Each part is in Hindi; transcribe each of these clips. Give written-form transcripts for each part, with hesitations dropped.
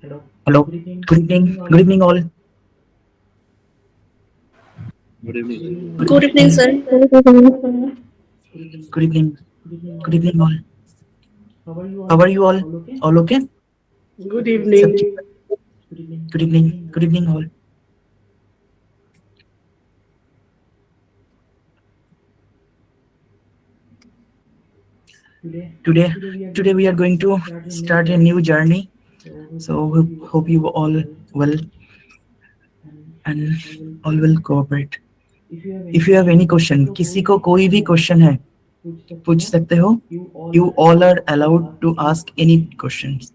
Hello. Good evening. Good evening, all. Good evening. Good evening, sir. Good evening. Good evening, all. How are you all? All okay? Good सब evening. ठीक? Good evening. Good evening, all. Today we are going to start a new journey. So hope you all well and all will cooperate. If you have any question, किसी को कोई भी question है, पूछ सकते हो. You all are allowed to ask any questions.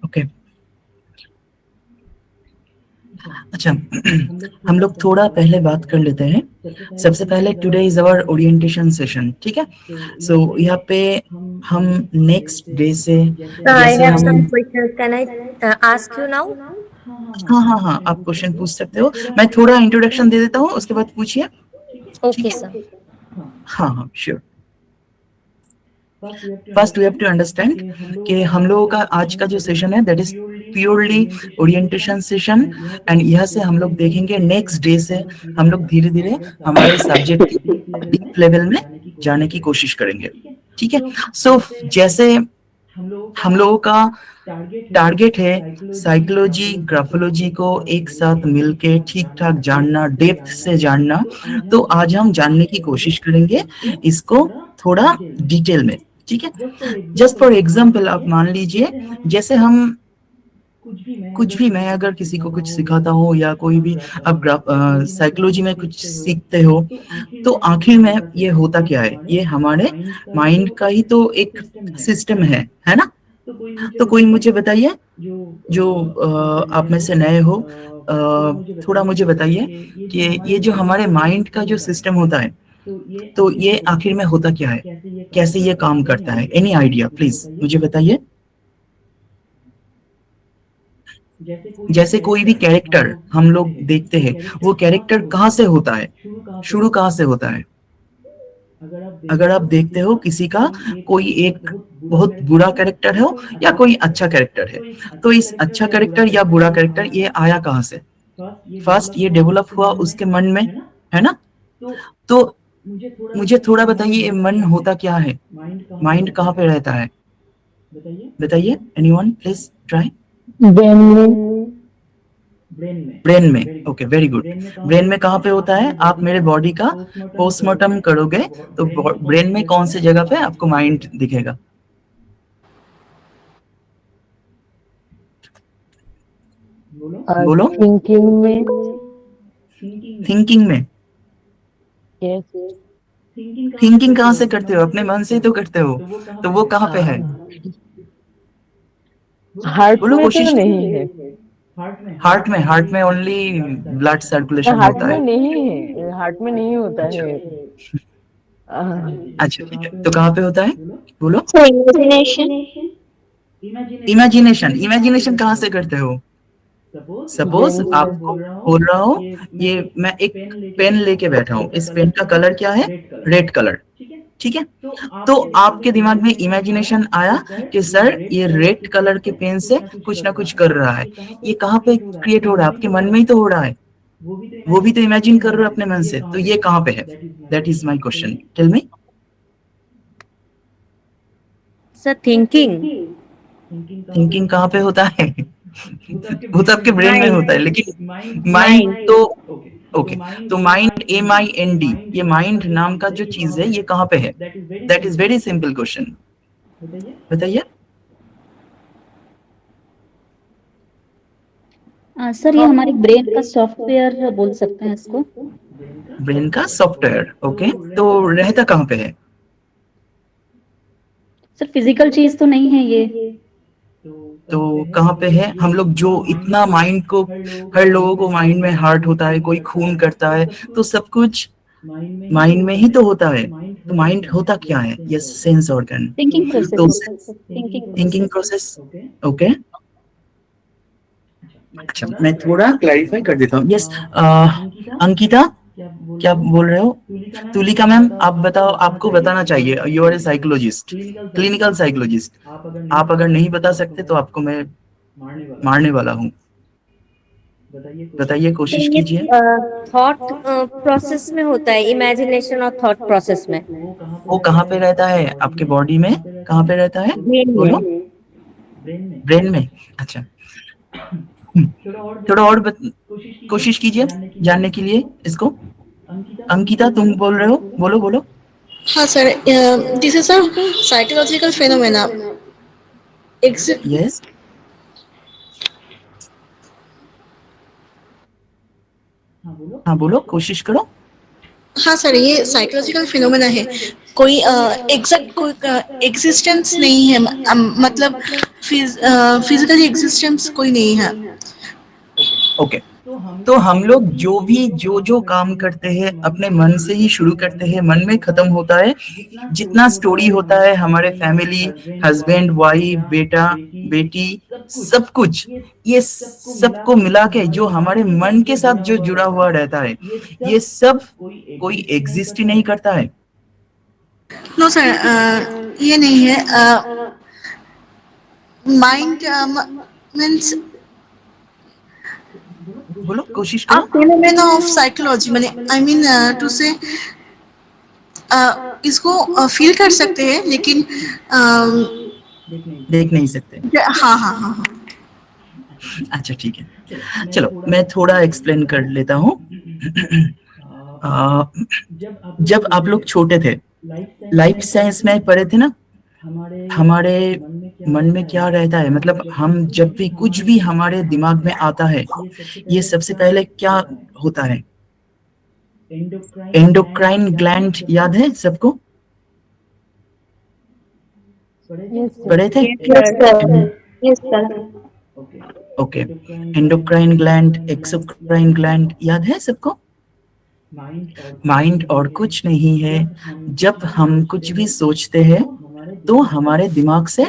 Okay. अच्छा हम लोग थोड़ा पहले बात कर लेते हैं. सबसे पहले today is our orientation session. ठीक है. सो यहाँ पे हम नेक्स्ट डे से I जैसे have हम some questions. Can I ask you now? हाँ आप क्वेश्चन पूछ सकते हो. मैं थोड़ा इंट्रोडक्शन दे देता हूँ, उसके बाद पूछिए. ठीक Okay, है. sir. हाँ sure. First we have to understand कि हम लोगों का आज का जो सेशन है that is purely orientation session. And यहाँ से हम लोग देखेंगे नेक्स्ट डे से हम लोग धीरे धीरे हमारे सब्जेक्ट की डीप लेवल में जाने की कोशिश करेंगे. ठीक है. सो जैसे हम लोगों का टारगेट है साइकोलॉजी ग्राफोलॉजी को एक साथ मिलके ठीक ठाक जानना, डेप्थ से जानना. तो आज हम जानने की कोशिश करेंगे इसको थोड़ा डिटेल में. ठीक है. जस्ट फॉर एग्जाम्पल आप मान लीजिए जैसे हम कुछ भी, मैं अगर किसी को कुछ सिखाता हूँ या कोई भी अब साइकोलॉजी में कुछ सीखते हो तो आखिर में ये होता क्या है, ये हमारे माइंड का ही तो एक सिस्टम है ना. तो कोई मुझे बताइए जो आप में से नए हो, थोड़ा मुझे बताइए कि ये जो हमारे माइंड का जो सिस्टम होता है तो ये आखिर में होता क्या है, कैसे ये काम करता है. एनी आइडिया प्लीज मुझे बताइए. जैसे कोई भी कैरेक्टर हम लोग देखते हैं वो कैरेक्टर कहाँ से होता है, शुरू कहाँ से होता है. अगर आप देखते हो किसी का कोई एक बहुत बुरा कैरेक्टर है या कोई अच्छा कैरेक्टर है तो इस अच्छा कैरेक्टर या बुरा कैरेक्टर ये आया कहाँ से. फर्स्ट ये डेवलप हुआ उसके मन में, है ना. तो मुझे थोड़ा बताइए ये मन होता क्या है, माइंड कहाँ पे रहता है, बताइए. Anyone please try. ब्रेन में. Okay very good. ब्रेन में कहाँ पे होता है, आप मेरे बॉडी का पोस्टमार्टम करोगे तो ब्रेन में कौन सी जगह पे आपको माइंड दिखेगा. बोलो. थिंकिंग में. थिंकिंग में. यस. थिंकिंग कहाँ से करते हो, अपने मन से ही तो करते हो, तो वो कहाँ पे है. हार्ट बोलो में तो कोशिश. नहीं है. हार्ट में ओनली ब्लड सर्कुलेशन हार्ट होता में है. नहीं है, हार्ट में नहीं होता है. अच्छा ठीक है, तो कहाँ पे होता है, बोलो. So, imagination. इमेजिनेशन. इमेजिनेशन कहाँ से करते हो. सपोज ब्रेन से. आपको बोल रहा हूँ ये मैं एक पेन लेके बैठा हूँ, इस पेन का कलर क्या है, रेड कलर. ठीक है. तो आपके दिमाग में इमेजिनेशन आया कि सर ये रेड कलर के पेन से कुछ ना कुछ कर रहा है. ये कहाँ पे क्रिएट हो रहा है, आपके मन में ही तो हो रहा है. वो भी तो इमेजिन कर रहे हो अपने मन से, तो ये कहाँ पे है. That is my question. Tell me. Sir, thinking. Thinking कहाँ पे होता है वो तो आपके ब्रेन में Mind. होता है, लेकिन माइंड Mind. तो ओके. तो माइंड MIND, ये माइंड नाम का जो चीज है ये कहाँ पे है. That is very simple question. बताइए. सर ये हमारी ब्रेन का सॉफ्टवेयर बोल सकते हैं इसको. ब्रेन का सॉफ्टवेयर. ओके. तो रहता कहाँ पे है. सर फिजिकल चीज तो नहीं है ये. तो कहाँ पे है. हम लोग जो इतना माइंड को, हर लोगों को माइंड में हार्ट होता है, कोई खून करता है, तो सब कुछ माइंड में ही तो होता है. तो माइंड होता क्या है, yes sense organ. Thinking process तो होता है sir. Thinking thinking process. Process. Okay. अच्छा, मैं थोड़ा क्लैरिफाई कर देता हूँ। यस, अंकिता क्या बोल रहे हो? तुलिका मैम, आप बताओ, आपको बताना चाहिए, you are a psychologist, clinical psychologist. आप अगर नहीं बता सकते तो आपको मैं मारने वाला हूँ। बताइए, कोशिश ये कीजिए। थॉट प्रोसेस में होता है, इमेजिनेशन और थॉट प्रोसेस में। वो कहाँ पे रहता है आपके बॉडी में? कहाँ पे रहता है? ब्रेन बोलो। में। ब्रेन में। अच्छा, थोड़ा और कोशिश कीजिए जानने के लिए इसको। अंकिता, तुम बोल रहे हो, बोलो बोलो। हाँ sir, this is a psychological phenomena. Yes, हाँ बोलो, कोशिश करो। हाँ सर, ये साइकोलॉजिकल फिनोमेना है। कोई एग्जैक्ट कोई एग्जिस्टेंस नहीं है, मतलब फिजिकली एग्जिस्टेंस कोई नहीं है। ओके, तो हम लोग जो काम करते हैं अपने मन से ही शुरू करते हैं, मन में खत्म होता है। जितना स्टोरी होता है हमारे फैमिली, हस्बैंड वाइफ, बेटा बेटी, सब कुछ, ये सबको मिला के जो हमारे मन के साथ जो जुड़ा हुआ रहता है, ये सब कोई एग्जिस्ट ही नहीं करता है। नो सर, ये नहीं है। माइंड मीन्स बोलो, कोशिश अ करो। फेनोमेना ऑफ साइकोलॉजी, मैंने आई मीन टू से इसको फील कर सकते हैं, लेकिन देख नहीं सकते। हाँ हाँ हाँ हाँ। अच्छा, ठीक है, चलो मैं थोड़ा एक्सप्लेन कर लेता हूँ। जब आप लोग छोटे थे, लाइफ साइंस में पढ़े थे ना, हमारे मन में क्या रहता है, मतलब हम जब भी कुछ भी हमारे दिमाग में आता है, ये सबसे पहले क्या होता है? एंडोक्राइन ग्लैंड याद है सबको? Yes, sir. पढ़े थे? Yes, sir. Yes, sir. Okay, endocrine gland, exocrine gland याद है सबको? माइंड और कुछ नहीं है। जब हम कुछ भी सोचते हैं तो हमारे दिमाग से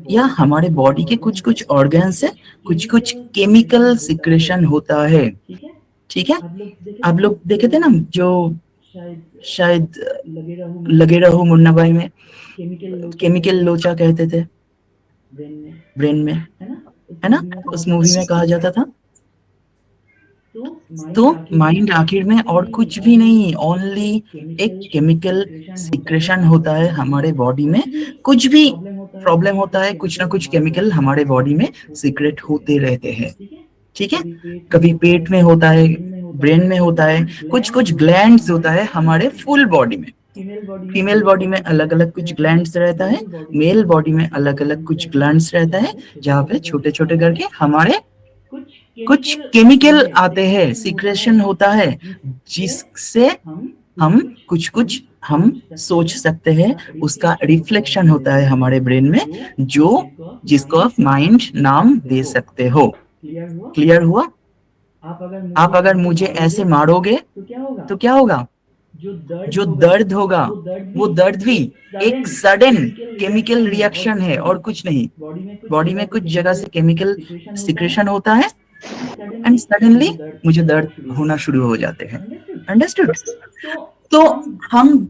या हमारे बॉडी के कुछ कुछ ऑर्गन से कुछ कुछ केमिकल सिक्रेशन होता है। ठीक है, आप लोग देखे थे ना, जो शायद लगे रहो मुन्ना भाई में केमिकल लोचा कहते थे ब्रेन में, है ना? उस मूवी में कहा जाता था। तो माइंड आखिर में और कुछ भी नहीं, ओनली एक केमिकल सिक्रेशन होता है हमारे बॉडी में। कुछ भी प्रॉब्लम होता है, कुछ ना कुछ केमिकल हमारे बॉडी में सीक्रेट होते रहते हैं। ठीक है, कभी पेट में होता है, ब्रेन में होता है, कुछ कुछ ग्लैंड्स होता है हमारे फुल बॉडी में। फीमेल बॉडी में अलग अलग कुछ ग्लैंड्स रहता है, मेल बॉडी में अलग अलग कुछ ग्लैंड्स रहता है, जहाँ पे छोटे छोटे करके हमारे कुछ केमिकल आते हैं, सीक्रेशन होता है, जिससे हम कुछ कुछ हम सोच सकते हैं, उसका रिफ्लेक्शन होता है हमारे ब्रेन में, जिसको आप माइंड नाम दे सकते हो। क्लियर हुआ? आप अगर मुझे ऐसे मारोगे तो क्या होगा? जो दर्द होगा, वो दर्द भी एक सडन केमिकल रिएक्शन है और कुछ नहीं। बॉडी में कुछ जगह से केमिकल सिक्रेशन होता है एंड सडनली मुझे दर्द होना शुरू हो जाते हैं। अंडरस्टूड? तो हम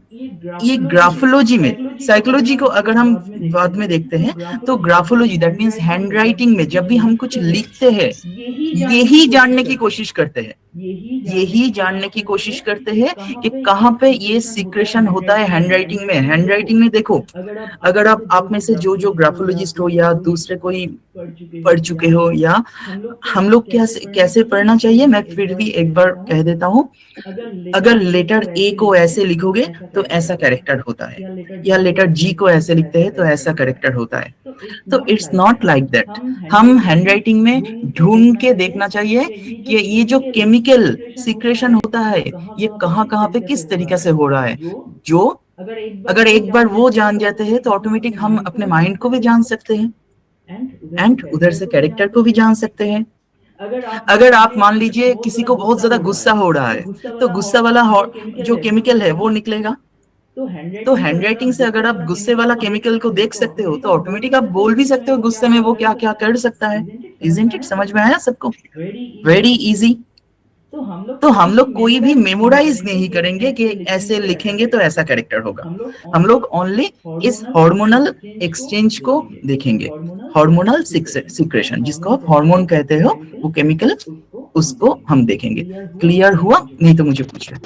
ये ग्राफोलॉजी में, साइकोलॉजी को अगर हम बाद में देखते हैं, तो graphology that means hand writing में जब भी हम कुछ लिखते हैं, यही जानने की कोशिश करते हैं, यही जानने की कोशिश करते हैं कि कहाँ पे ये सिक्रेशन होता है हैंड राइटिंग में। हैंड राइटिंग में देखो, अगर आप में से जो ग्राफोलॉजिस्ट हो या दूसरे कोई पढ़ चुके हो, या हम लोग कैसे पढ़ना चाहिए, मैं फिर भी एक बार कह देता हूँ। अगर लेटर ए को ऐसे लिखोगे तो ऐसा कैरेक्टर होता है, या लेटर जी को ऐसे लिखते हैं तो ऐसा कैरेक्टर होता है। तो इट्स नॉट लाइक दैट। हम हैंडराइटिंग में ढूंढ के देखना चाहिए कि ये जो केमिकल सिक्रेशन होता है, ये कहाँ कहाँ पे किस तरीके से हो रहा है। जो अगर एक बार वो जान जाते हैं तो ऑटोमेटिक हम अपने माइंड को भी जान सकते हैं एंड उधर से कैरेक्टर को भी जान सकते हैं। अगर आप मान लीजिए किसी को बहुत ज्यादा गुस्सा हो रहा है, तो गुस्सा वाला जो केमिकल है वो निकलेगा, तो हैंडराइटिंग से अगर आप गुस्से वाला केमिकल को देख सकते हो तो ऑटोमेटिक आप बोल भी सकते हो गुस्से में वो क्या क्या कर सकता है। Isn't it? समझ में आया सबको? Very easy. तो हम लोग कोई भी मेमोराइज नहीं करेंगे कि ऐसे लिखेंगे तो ऐसा कैरेक्टर होगा। हम लोग ओनली इस हार्मोनल एक्सचेंज को देखेंगे, हार्मोनल सिक्रेशन, जिसको आप हार्मोन कहते हो, वो केमिकल, उसको हम देखेंगे। क्लियर हुआ? नहीं तो मुझे पूछिए।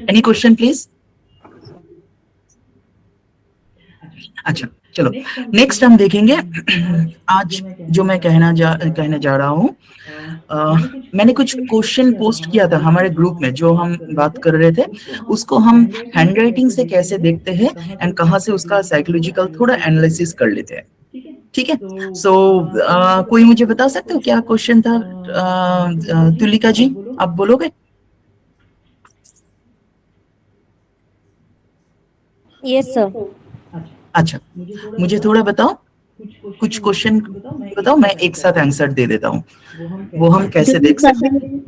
Any question please? अच्छा चलो, नेक्स्ट हम देखेंगे आज जो मैं कहने जा रहा हूँ। मैंने कुछ क्वेश्चन पोस्ट किया था हमारे ग्रुप में, जो हम बात कर रहे थे उसको हम हैंडराइटिंग से कैसे देखते हैं एंड कहाँ से उसका साइकोलॉजिकल थोड़ा एनालिसिस कर लेते हैं। ठीक है? सो कोई मुझे बता सकते हो क्या क्वेश्चन था? तुलिका जी आप बोलोगे? Yes sir. अच्छा, मुझे थोड़ा बताओ, कुछ क्वेश्चन बताओ, मैं एक साथ आंसर दे देता हूँ। वो हम कैसे देख सकते हैं?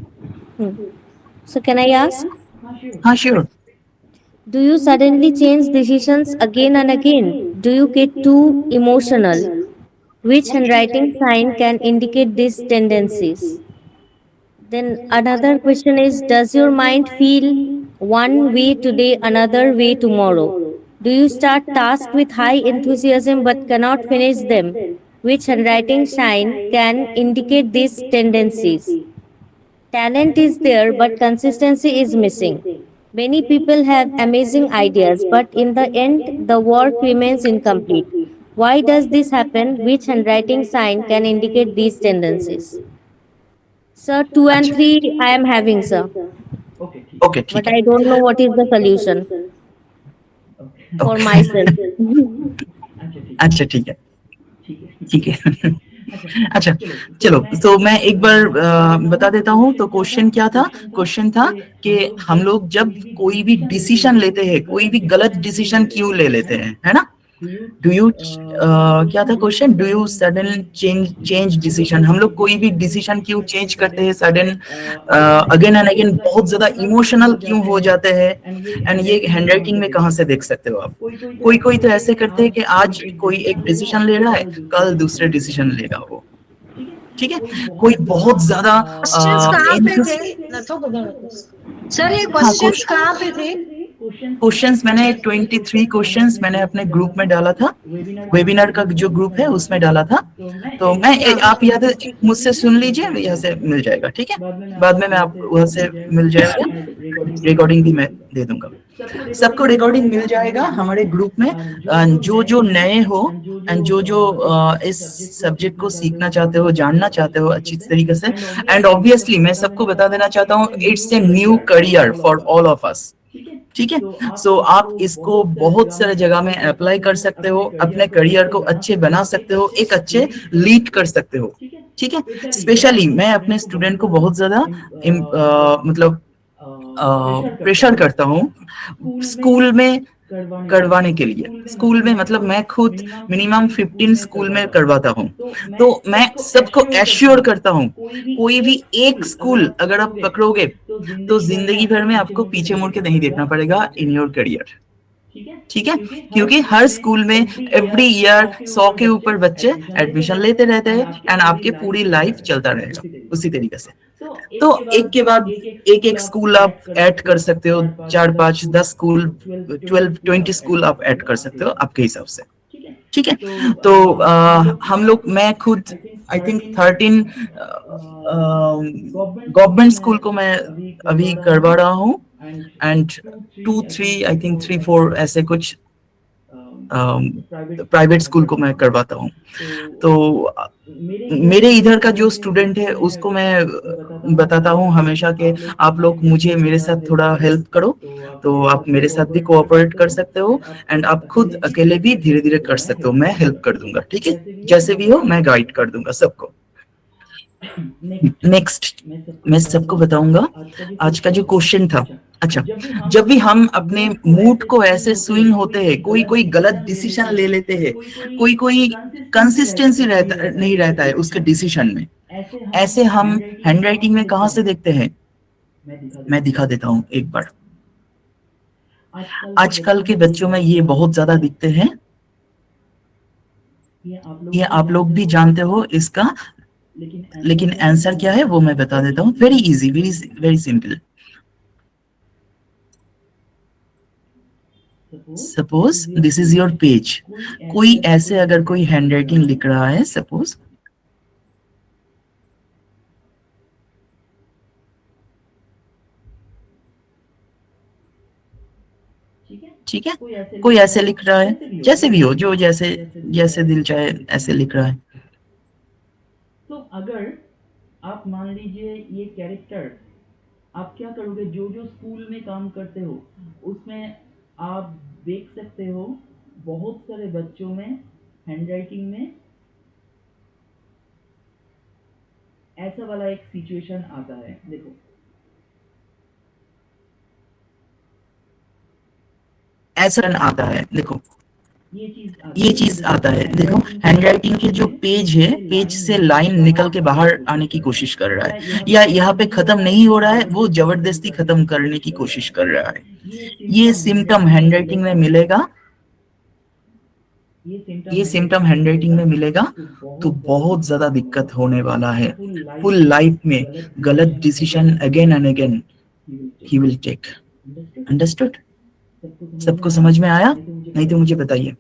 So can I ask? हाँ sure. Do you suddenly change decisions again and again? Do you get too emotional? Which handwriting sign can indicate these tendencies? Then another question is, does your mind feel one way today, another way tomorrow? Do you start tasks with high enthusiasm but cannot finish them? Which handwriting sign can indicate these tendencies? Talent is there, but consistency is missing. Many people have amazing ideas, but in the end, the work remains incomplete. Why does this happen? Which handwriting sign can indicate these tendencies? Sir, 2 and 3 I am having, sir. Okay ठीक But है। I don't know what is the solution for myself. अच्छा ठीक है, ठीक है। अच्छा चलो, तो मैं एक बार बता देता हूँ। तो क्वेश्चन क्या था? क्वेश्चन था कि हम लोग जब कोई भी डिसीजन लेते हैं, कोई भी गलत डिसीजन क्यों ले लेते हैं, है ना? डू यू क्या था question? Do you sudden change decision? हम लोग कोई भी डिसीजन क्यों चेंज करते हैं सडन, अगेन एंड अगेन, बहुत ज्यादा इमोशनल क्यों हो जाते हैं? एंड ये हैंडराइटिंग में कहाँ से देख सकते हो आप? कोई कोई तो ऐसे करते हैं कि आज कोई एक डिसीजन ले रहा है, कल दूसरे डिसीजन लेगा वो। ठीक है? कोई बहुत ज्यादा क्वेश्चंस कहाँ पे थे? सर ये क्वेश्चंस कहाँ पे थे? क्वेश्चंस मैंने 23 क्वेश्चंस मैंने अपने ग्रुप में डाला था, वेबिनार का जो ग्रुप है उसमें डाला था। तो मैं आप याद मुझसे सुन लीजिए, यहाँ से मिल जाएगा। ठीक है? बाद में मैं आपको वहाँ से मिल जाएगा, रिकॉर्डिंग भी मैं दे दूंगा। सबको रिकॉर्डिंग मिल जाएगा हमारे ग्रुप में। जो जो नए हो एंड जो जो इस सब्जेक्ट को सीखना चाहते हो, जानना चाहते हो अच्छी तरीके से, एंड ऑब्वियसली मैं सबको बता देना चाहता हूँ, it's a new career for all of us. ठीक है? सो आप इसको बहुत सारे जगह में अप्लाई कर सकते हो, अपने करियर को अच्छे बना सकते हो, एक अच्छे लीड कर सकते हो। ठीक है? स्पेशली मैं अपने स्टूडेंट को बहुत ज्यादा मतलब प्रेशर करता हूँ स्कूल में करवाने के लिए। स्कूल में मतलब मैं खुद मिनिमम 15 स्कूल में करवाता हूँ। तो मैं सबको एश्योर करता हूँ, कोई भी एक स्कूल अगर आप पकड़ोगे तो जिंदगी भर में आपको पीछे मुड़ के नहीं देखना पड़ेगा इन योर करियर। ठीक है? क्योंकि हर स्कूल में एवरी ईयर 100 के ऊपर बच्चे एडमिशन लेते रहते हैं एंड आपके पूरी लाइफ चलता रहेगा उसी तरीके से। तो एक के बाद एक एक स्कूल आप ऐड कर सकते हो, 4, 5, 10 स्कूल, 12, 20 स्कूल आप ऐड कर सकते हो आपके हिसाब से। ठीक है? तो हम लोग, मैं खुद आई थिंक 13 गवर्नमेंट स्कूल को मैं अभी करवा रहा हूँ एंड 2, 3 आई थिंक 3, 4 ऐसे कुछ प्राइवेट स्कूल को मैं करवाता हूँ। तो मेरे इधर का जो स्टूडेंट है उसको मैं बताता हूँ हमेशा कि आप लोग मुझे मेरे साथ थोड़ा हेल्प करो, तो आप मेरे साथ भी कोऑपरेट कर सकते हो एंड आप खुद अकेले भी धीरे धीरे कर सकते हो, मैं हेल्प कर दूंगा। ठीक है? जैसे भी हो मैं गाइड कर दूंगा सबको। नेक्स्ट मैं सबको बताऊंगा आज का जो क्वेश्चन था। अच्छा, जब भी हम अपने मूड को ऐसे स्विंग होते हैं, कोई कोई गलत डिसीजन ले लेते हैं, कोई कोई कंसिस्टेंसी नहीं रहता है उसके डिसीजन में, ऐसे हम हैंडराइटिंग में कहाँ से देखते हैं? मैं दिखा देता हूँ एक बार। आजकल के बच्चों में ये बहुत ज्यादा दिखते हैं, ये आप लोग भी जानते हो इसका, लेकिन आंसर क्या है वो मैं बता देता हूँ। Very easy, very very simple. Suppose this is your page. कोई ऐसे अगर कोई हैंडराइटिंग लिख रहा है, सपोज ठीक है, कोई ऐसे लिख रहा है, जैसे भी हो, जो जैसे जैसे दिल चाहे ऐसे लिख रहा है। तो अगर आप मान लीजिए ये कैरेक्टर, आप क्या करोगे, जो जो स्कूल में काम करते हो उसमें आप देख सकते हो बहुत सारे बच्चों में हैंडराइटिंग में ऐसा वाला एक सिचुएशन आता है। देखो ऐसा आता है, देखो ये ये चीज आता है। देखो हैंडराइटिंग के जो पेज है, पेज से लाइन निकल के बाहर आने की कोशिश कर रहा है, या यहाँ पे खत्म नहीं हो रहा है, वो जबरदस्ती खत्म करने की कोशिश कर रहा है। ये सिम्टम हैंडराइटिंग में मिलेगा, ये सिम्टम हैंडराइटिंग में मिलेगा तो बहुत ज्यादा दिक्कत होने वाला है। फुल लाइफ में गलत decision again and again he will take. Understood? सबको समझ में आया? नहीं तो मुझे बताइए।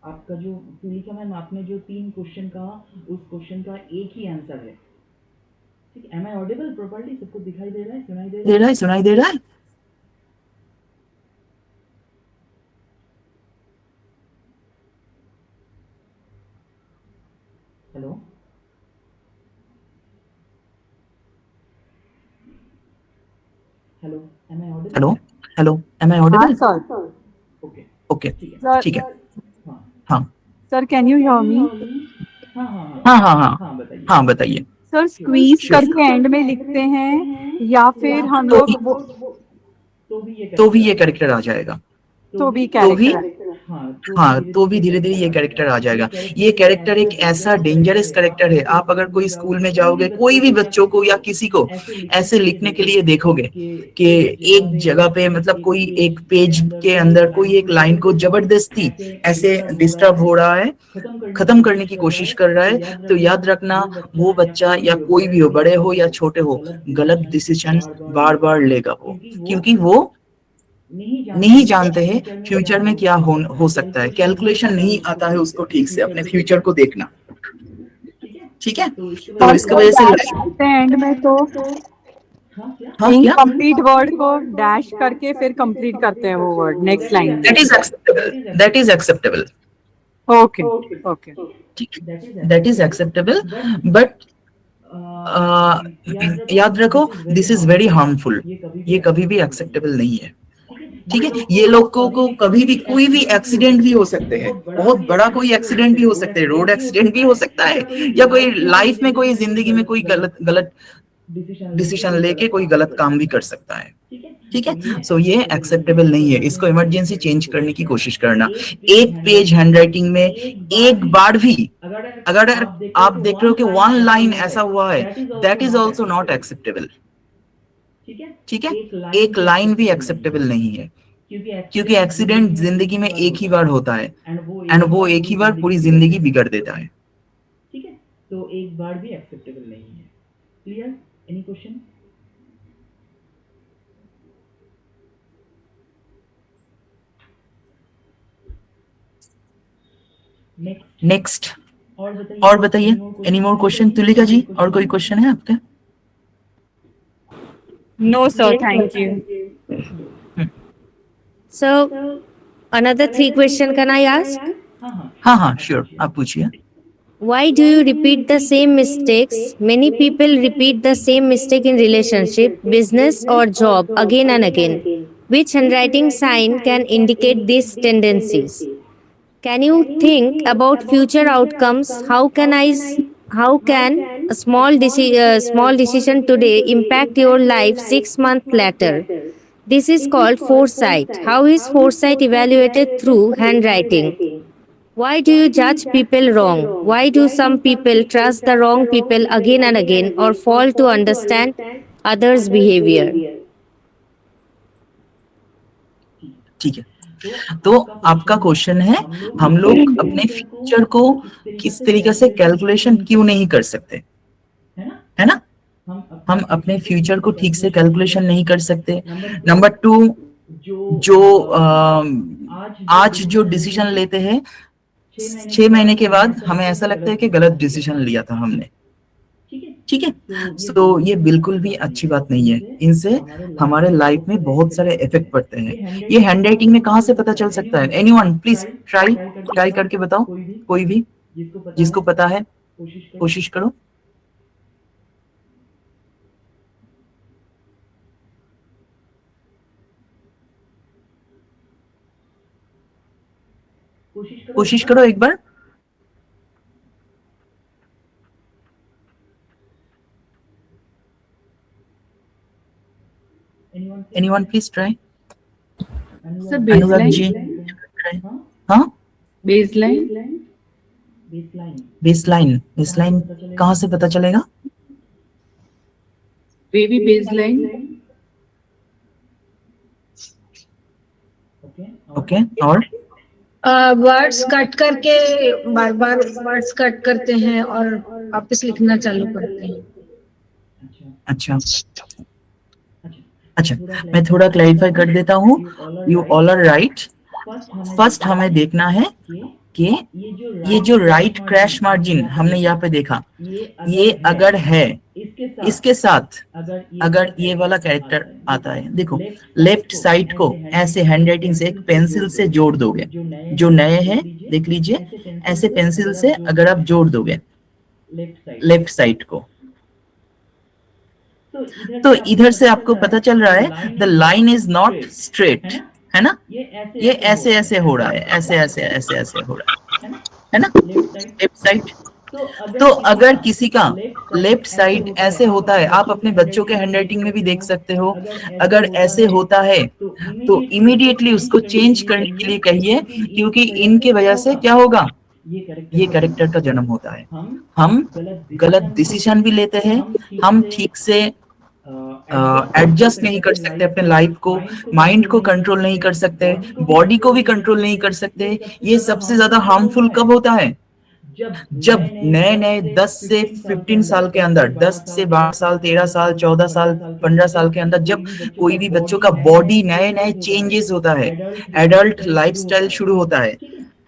आपका जो तुलिका मैम, आपने जो 3 क्वेश्चन कहा, उस क्वेश्चन का एक ही आंसर है। ठीक है, एम आई ऑडिबल प्रॉपर्ली? सबको दिखाई दे रहा है, सुनाई दे रहा है? सुनाई दे रहा है? Hello hello, am I audible? Hello hello, am I हाँ audible? Sir. Okay okay, sir ठीक है। हाँ हाँ sir can you hear me? हाँ हाँ हाँ हाँ हाँ हाँ बताइए। हाँ बताइए। Sir squeeze Sure. करके एंड में लिखते हैं या फिर हम तो लोग वो तो भी ये कैरेक्टर आ जाएगा। तो भी तो भी कैरेक्टर हाँ, तो भी धीरे धीरे ये कैरेक्टर आ जाएगा। ये कैरेक्टर एक ऐसा डेंजरस कैरेक्टर है, आप अगर कोई स्कूल में जाओगे, कोई भी बच्चों को या किसी को ऐसे लिखने के लिए देखोगे कि एक जगह पे, मतलब कोई एक पेज के अंदर कोई एक लाइन को जबरदस्ती ऐसे डिस्टर्ब हो रहा है, खत्म करने की कोशिश कर रहा है, तो याद रखना वो बच्चा या कोई भी हो, बड़े हो या छोटे हो, गलत डिसीजन बार बार लेगा वो, क्योंकि वो नहीं जानते हैं फ्यूचर में क्या हो सकता है। कैलकुलेशन नहीं आता है उसको ठीक से अपने फ्यूचर को देखना। ठीक है, तो इसकी वजह से करते हैं एंड में तो हाँ क्या? हाँ क्या? इनकम्प्लीट वर्ड को डैश करके फिर कंप्लीट करते हैं वो वर्ड नेक्स्ट लाइन में। That is acceptable, that is acceptable. Okay okay that is acceptable, but याद रखो दिस इज वेरी हार्मफुल। ये कभी भी एक्सेप्टेबल नहीं है। ठीक है, ये लोगों को कभी भी कोई भी एक्सीडेंट भी हो सकते हैं, बहुत बड़ा कोई एक्सीडेंट भी हो सकता है, रोड एक्सीडेंट भी हो सकता है, या कोई लाइफ में कोई जिंदगी में कोई गलत गलत डिसीजन लेके कोई गलत काम भी कर सकता है। ठीक है, सो ये एक्सेप्टेबल नहीं है, इसको इमरजेंसी चेंज करने की कोशिश करना। एक पेज हैंडराइटिंग में एक बार भी अगर आप देख रहे हो कि 1 लाइन ऐसा हुआ है, that is also not acceptable. ठीक है, एक लाइन भी एक्सेप्टेबल नहीं है, क्योंकि एक्सीडेंट जिंदगी में एक ही बार होता है, एंड वो एक ही बार पूरी जिंदगी बिगड़ देता है। ठीक है, तो एक बार भी एक्सेप्टेबल नहीं है। क्लियर? Any question? नेक्स्ट, और बताइए, any more question? Tulika ji, और कोई क्वेश्चन है आपका? No sir, thank you. So, another 3 question can I ask? हाँ हाँ श्योर, आप पूछिए। Why do you repeat the same mistakes? Many people repeat the same mistake in relationship, business, or job again and again. Which handwriting sign can indicate these tendencies? Can you think about future outcomes? How can a small decision today impact your life 6 months later? This is called foresight. How is foresight evaluated through handwriting? Why do you judge people wrong? Why do some people trust the wrong people again and again or fail to understand others' behavior? ठीक है, तो आपका क्वेश्चन है हम लोग अपने फ्यूचर को किस तरीके से कैलकुलेशन क्यों नहीं कर सकते, है ना? हम अपने फ्यूचर को ठीक से कैलकुलेशन नहीं कर सकते। नंबर 2, जो आज जो डिसीजन लेते हैं 6 महीने के बाद हमें ऐसा लगता है कि गलत डिसीजन लिया था हमने, ठीक है? सो ये बिल्कुल भी अच्छी बात नहीं है, इनसे हमारे लाइफ में बहुत सारे इफेक्ट पड़ते हैं। ये हैंडराइटिंग में कहाँ से पता चल सकता है? एनीवन प्लीज ट्राई करके बताओ, कोई भी जिसको पता है कोशिश करो। कोशिश करो एक बार। Anyone please try? Sir Anurag ji baseline, try। हाँ, बेसलाइन, बेसलाइन कहाँ से पता चलेगा? बेबी बेसलाइन, ओके, और वर्ड्स कट करके बार बार वर्ड्स कट करते हैं और वापस लिखना चालू करते हैं। अच्छा, मैं थोड़ा क्लैरिफाई कर देता हूँ। You all are right. First हमें देखना है कि ये जो राइट क्रैश मार्जिन हमने यहाँ पे देखा, ये अगर है, इसके साथ अगर ये वाला कैरेक्टर आता है, देखो लेफ्ट साइड को ऐसे हैंडराइटिंग से एक पेंसिल से जोड़ दोगे, जो नए हैं देख लीजिए, ऐसे पेंसिल से अगर आप जोड़ दोगे लेफ्ट साइड को, तो इधर से आपको पता चल रहा है the line is not straight, है ना? ये ऐसे ऐसे हो रहा है, ऐसे ऐसे ऐसे ऐसे हो रहा है ना, लेफ्ट साइड। तो अगर किसी का लेफ्ट साइड ऐसे होता है, आप अपने बच्चों के हैंडराइटिंग में भी देख सकते हो, अगर ऐसे होता है तो इमीडिएटली उसको चेंज करने के लिए कहिए, क्योंकि इनके वजह से क्या होगा, ये कैरेक्टर का जन्म होता है। हम गलत डिसीजन भी लेते हैं, हम ठीक से एडजस्ट नहीं कर सकते अपने लाइफ को, माइंड को कंट्रोल नहीं कर सकते, बॉडी को भी कंट्रोल नहीं कर सकते। ये सबसे ज्यादा हार्मफुल कब होता है? जब नए नए 10 से 15 साल के अंदर, 10 से 12 साल, 13 साल, 14 साल, 15 साल के अंदर जब कोई भी बच्चों का बॉडी नए नए चेंजेस होता है, एडल्ट लाइफस्टाइल शुरू होता है,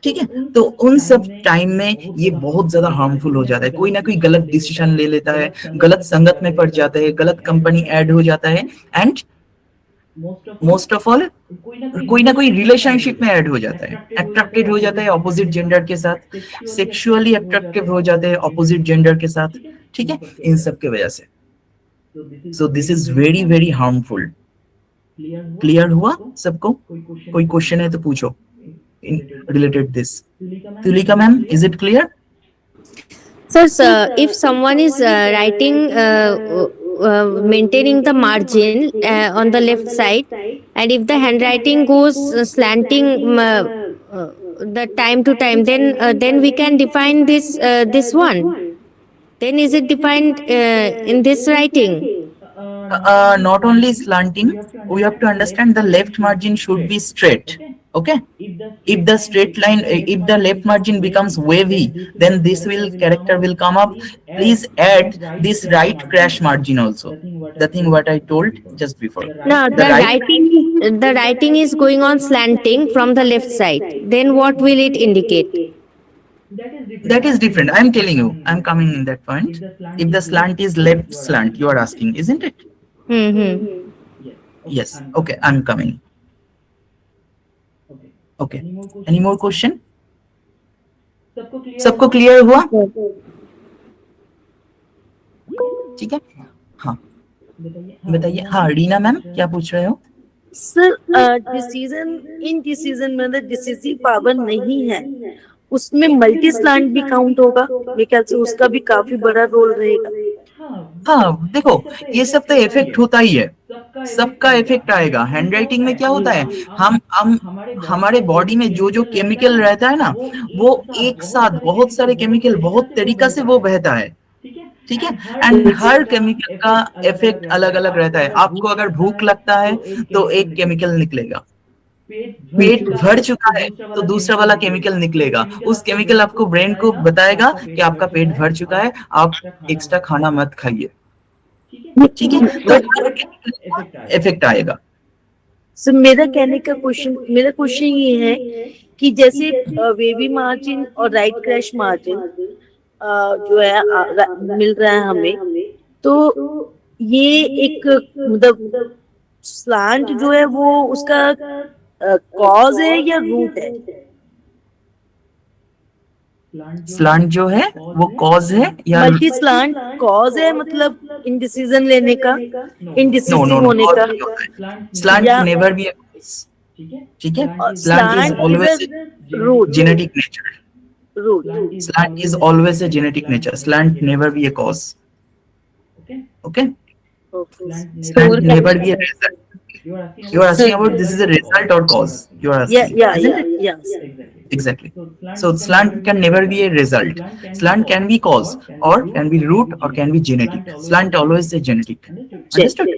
ठीक है, तो उन सब टाइम में ये बहुत ज्यादा हार्मफुल हो जाता है। कोई ना कोई गलत डिसीजन ले लेता है, गलत संगत में पड़ जाता है, गलत कंपनी ऐड हो जाता है, एंड मोस्ट ऑफ ऑल कोई ना कोई रिलेशनशिप में ऐड हो जाता है, अट्रैक्टेड हो जाता है ऑपोजिट जेंडर के साथ, सेक्सुअली अट्रैक्टिव हो जाते हैं ऑपोजिट जेंडर के साथ, ठीक है, इन सब के वजह से। So this is very very harmful. Clear हुआ सबको? कोई क्वेश्चन है तो पूछो related this. Tulika ma'am, is it clear? Sir, if someone is writing, maintaining the margin on the left side, and if the handwriting goes slanting the time to time, then we can define this one. Then is it defined in this writing? Not only slanting, we have to understand the left margin should be straight. Okay, if the straight line, if the left margin becomes wavy, then this character will come up. Please add this right crash margin also, the thing what I told just before. No, the writing is going on slanting from the left side. Then what will it indicate? That is different. I am telling you, I am coming in that point. If the slant is left slant, you are asking, isn't it? Yes. Okay, I am coming. Okay. Any more question? सबको क्लियर हुआ? ठीक है, हाँ बताइए। हाँ रीना मैम, क्या पूछ रहे हो? सर डिसीजन में डिसिसिव पावर नहीं है, उसमें मल्टी स्लैंट भी काउंट होगा? मेरे ख्याल से उसका भी काफी बड़ा रोल रहेगा। हाँ देखो, ये सब तो इफेक्ट होता ही है, सबका इफेक्ट आएगा। हैंडराइटिंग में क्या होता है, हम हमारे बॉडी में जो जो केमिकल रहता है ना, वो एक साथ बहुत सारे केमिकल बहुत तरीका से वो बहता है, ठीक है। एंड हर केमिकल का इफेक्ट अलग अलग रहता है। आपको अगर भूख लगता है तो एक केमिकल निकलेगा, पेट भर चुका है तो दूसरा वाला केमिकल निकलेगा। उस केमिकल आपको ब्रेन को बताएगा कि आपका पेट भर चुका है, आप एक्स्ट्रा खाना मत खाइए, ठीक है। तो हर केमिकल इफेक्ट आएगा। सो मेरा क्वेश्चन ये है कि जैसे वेवी मार्जिन और राइट क्रैश मार्जिन जो है मिल रहा है हमें, तो ये एक मतलब स्लांट जो है वो उसका कॉज है या रूट है? स्लांट जो है वो कॉज है या मल्टी स्लांट कॉज है, मतलब इंडिसीजन लेने का, इंडिसिसिव होने का? स्लांट या नेवर बी अ कॉज, ठीक है। Slant is slant always is a root. genetic nature. Root. Slant is always a genetic nature. Slant never be a cause. Okay? Okay. Slant never be a result. You are asking about this is a result or cause. You are asking. Isn't it? Yes. Exactly. So slant can never be a result. Slant can be cause or can be root or can be genetic. Slant always a genetic. Understood?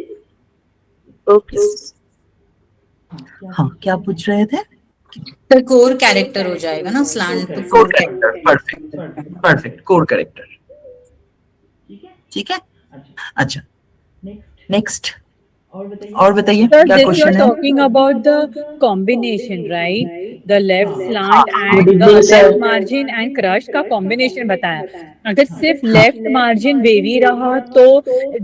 Okay. हाँ, क्या पूछ रहे थे? तो कोर कैरेक्टर हो जाएगा ना, slant to core character, perfect perfect, core character, ठीक है। अच्छा, नेक्स्ट और बताइए Sir, क्या this you क्वेश्चन are है? talking about the combination, right? The left slant हाँ, and the left margin and crush का combination बताया। अगर सिर्फ लेफ्ट मार्जिन वेवी रहा तो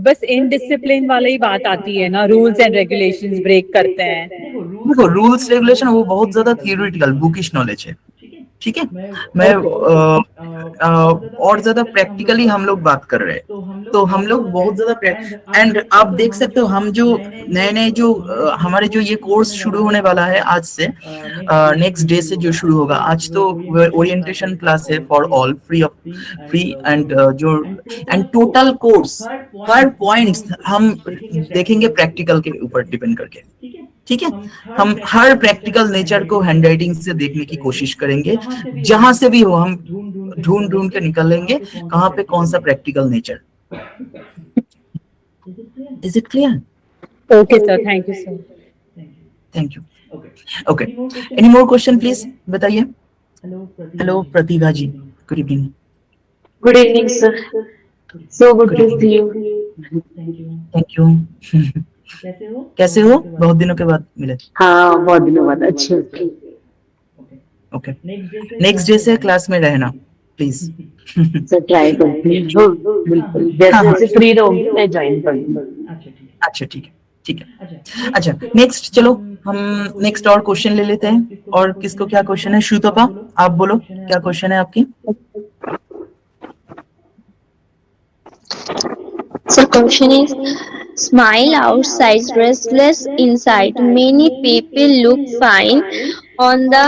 बस इनडिसिप्लिन वाला ही बात आती है ना, रूल्स एंड रेगुलेशंस ब्रेक करते हैं। देखो रूल्स रेगुलेशन वो बहुत ज्यादा थियोरिटिकल बुकिश नॉलेज है, ठीक है। मैं और ज्यादा प्रैक्टिकली हम लोग बात कर रहे हैं, तो हम लोग बहुत ज्यादा एंड आप देख सकते हो हम जो नए नए जो हमारे जो ये कोर्स शुरू होने वाला है आज से, नेक्स्ट डे से जो शुरू होगा। आज तो ओरिएंटेशन क्लास है फॉर ऑल, फ्री एंड जो and total course her points हम देखेंगे प्रैक्टिकल के ऊपर डिपेंड करके, ठीक है। हम हर प्रैक्टिकल नेचर को हैंडराइटिंग से देखने की कोशिश करेंगे, जहां से भी हो हम ढूंढ ढूंढ के निकालेंगे कहाँ पे कौन सा practical nature. Is it clear? Okay, sir. Thank you, sir. Thank you. Okay, any more question please बताइए। Hello Pratibha ji, good evening. Good evening, sir. So good to see you. Thank you. कैसे हो? बहुत दिनों के बाद मिले। हाँ, बहुत दिनों बाद। अच्छे ओके। ओके, नेक्स्ट डे से क्लास में रहना प्लीज। सर ट्राई करती हूँ, बिल्कुल जैसे जैसे फ्री रहूंगी मैं ज्वाइन कर लूंगी। अच्छा ठीक है, ठीक है। अच्छा नेक्स्ट, चलो हम नेक्स्ट और क्वेश्चन ले लेते हैं। और किसको क्या क्वेश्चन है? श्रुतपा आप बोलो, क्या क्वेश्चन है आपकी? So question is, smile outside, restless inside. Many people look fine on the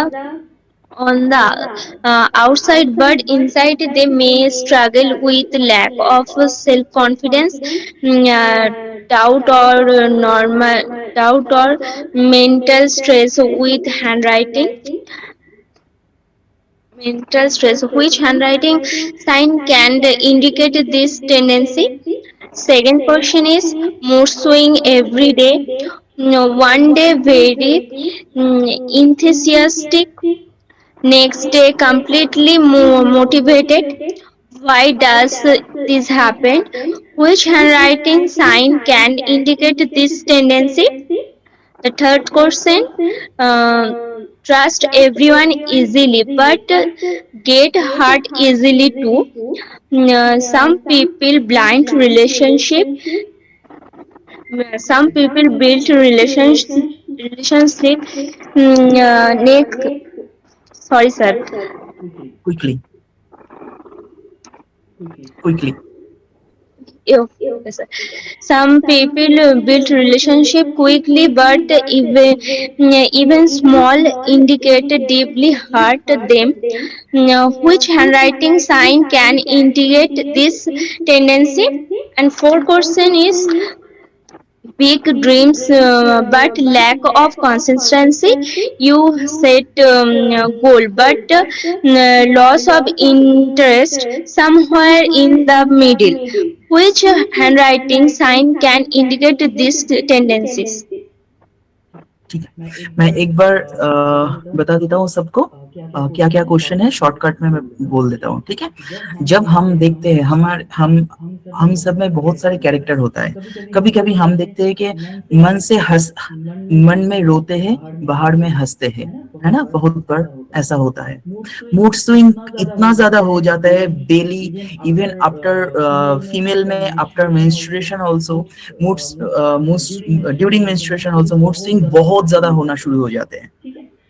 outside, but inside they may struggle with lack of self confidence, doubt or mental stress with handwriting. Mental stress. Which handwriting sign can indicate this tendency? Second question is, mood swing every day. One day very enthusiastic, next day completely motivated. Why does this happen? Which handwriting sign can indicate this tendency? The third question, trust everyone easily but get hurt easily too. Some people blind relationship. Some people build relationship. Next, sorry sir. Quickly. Okay, sir. Some people build relationship quickly, but even small indicator deeply hurt them. Which handwriting sign can indicate this tendency? And fourth question is, big dreams but lack of consistency. You set goal but loss of interest somewhere in the middle. Which handwriting sign can indicate these tendencies? ठीक है, मैं एक बार बता देता हूँ सबको क्या क्या क्वेश्चन है, शॉर्टकट में मैं बोल देता हूँ, ठीक है। जब हम देखते हैं हम सब में बहुत सारे कैरेक्टर होता है। कभी कभी हम देखते हैं कि मन में रोते हैं, बाहर में हंसते हैं, है ना, बहुत बार ऐसा होता है। मूड स्विंग इतना ज्यादा हो जाता है डेली, इवन आफ्टर फीमेल में after menstruation also during menstruation also mood swing बहुत ज्यादा होना शुरू हो जाते हैं,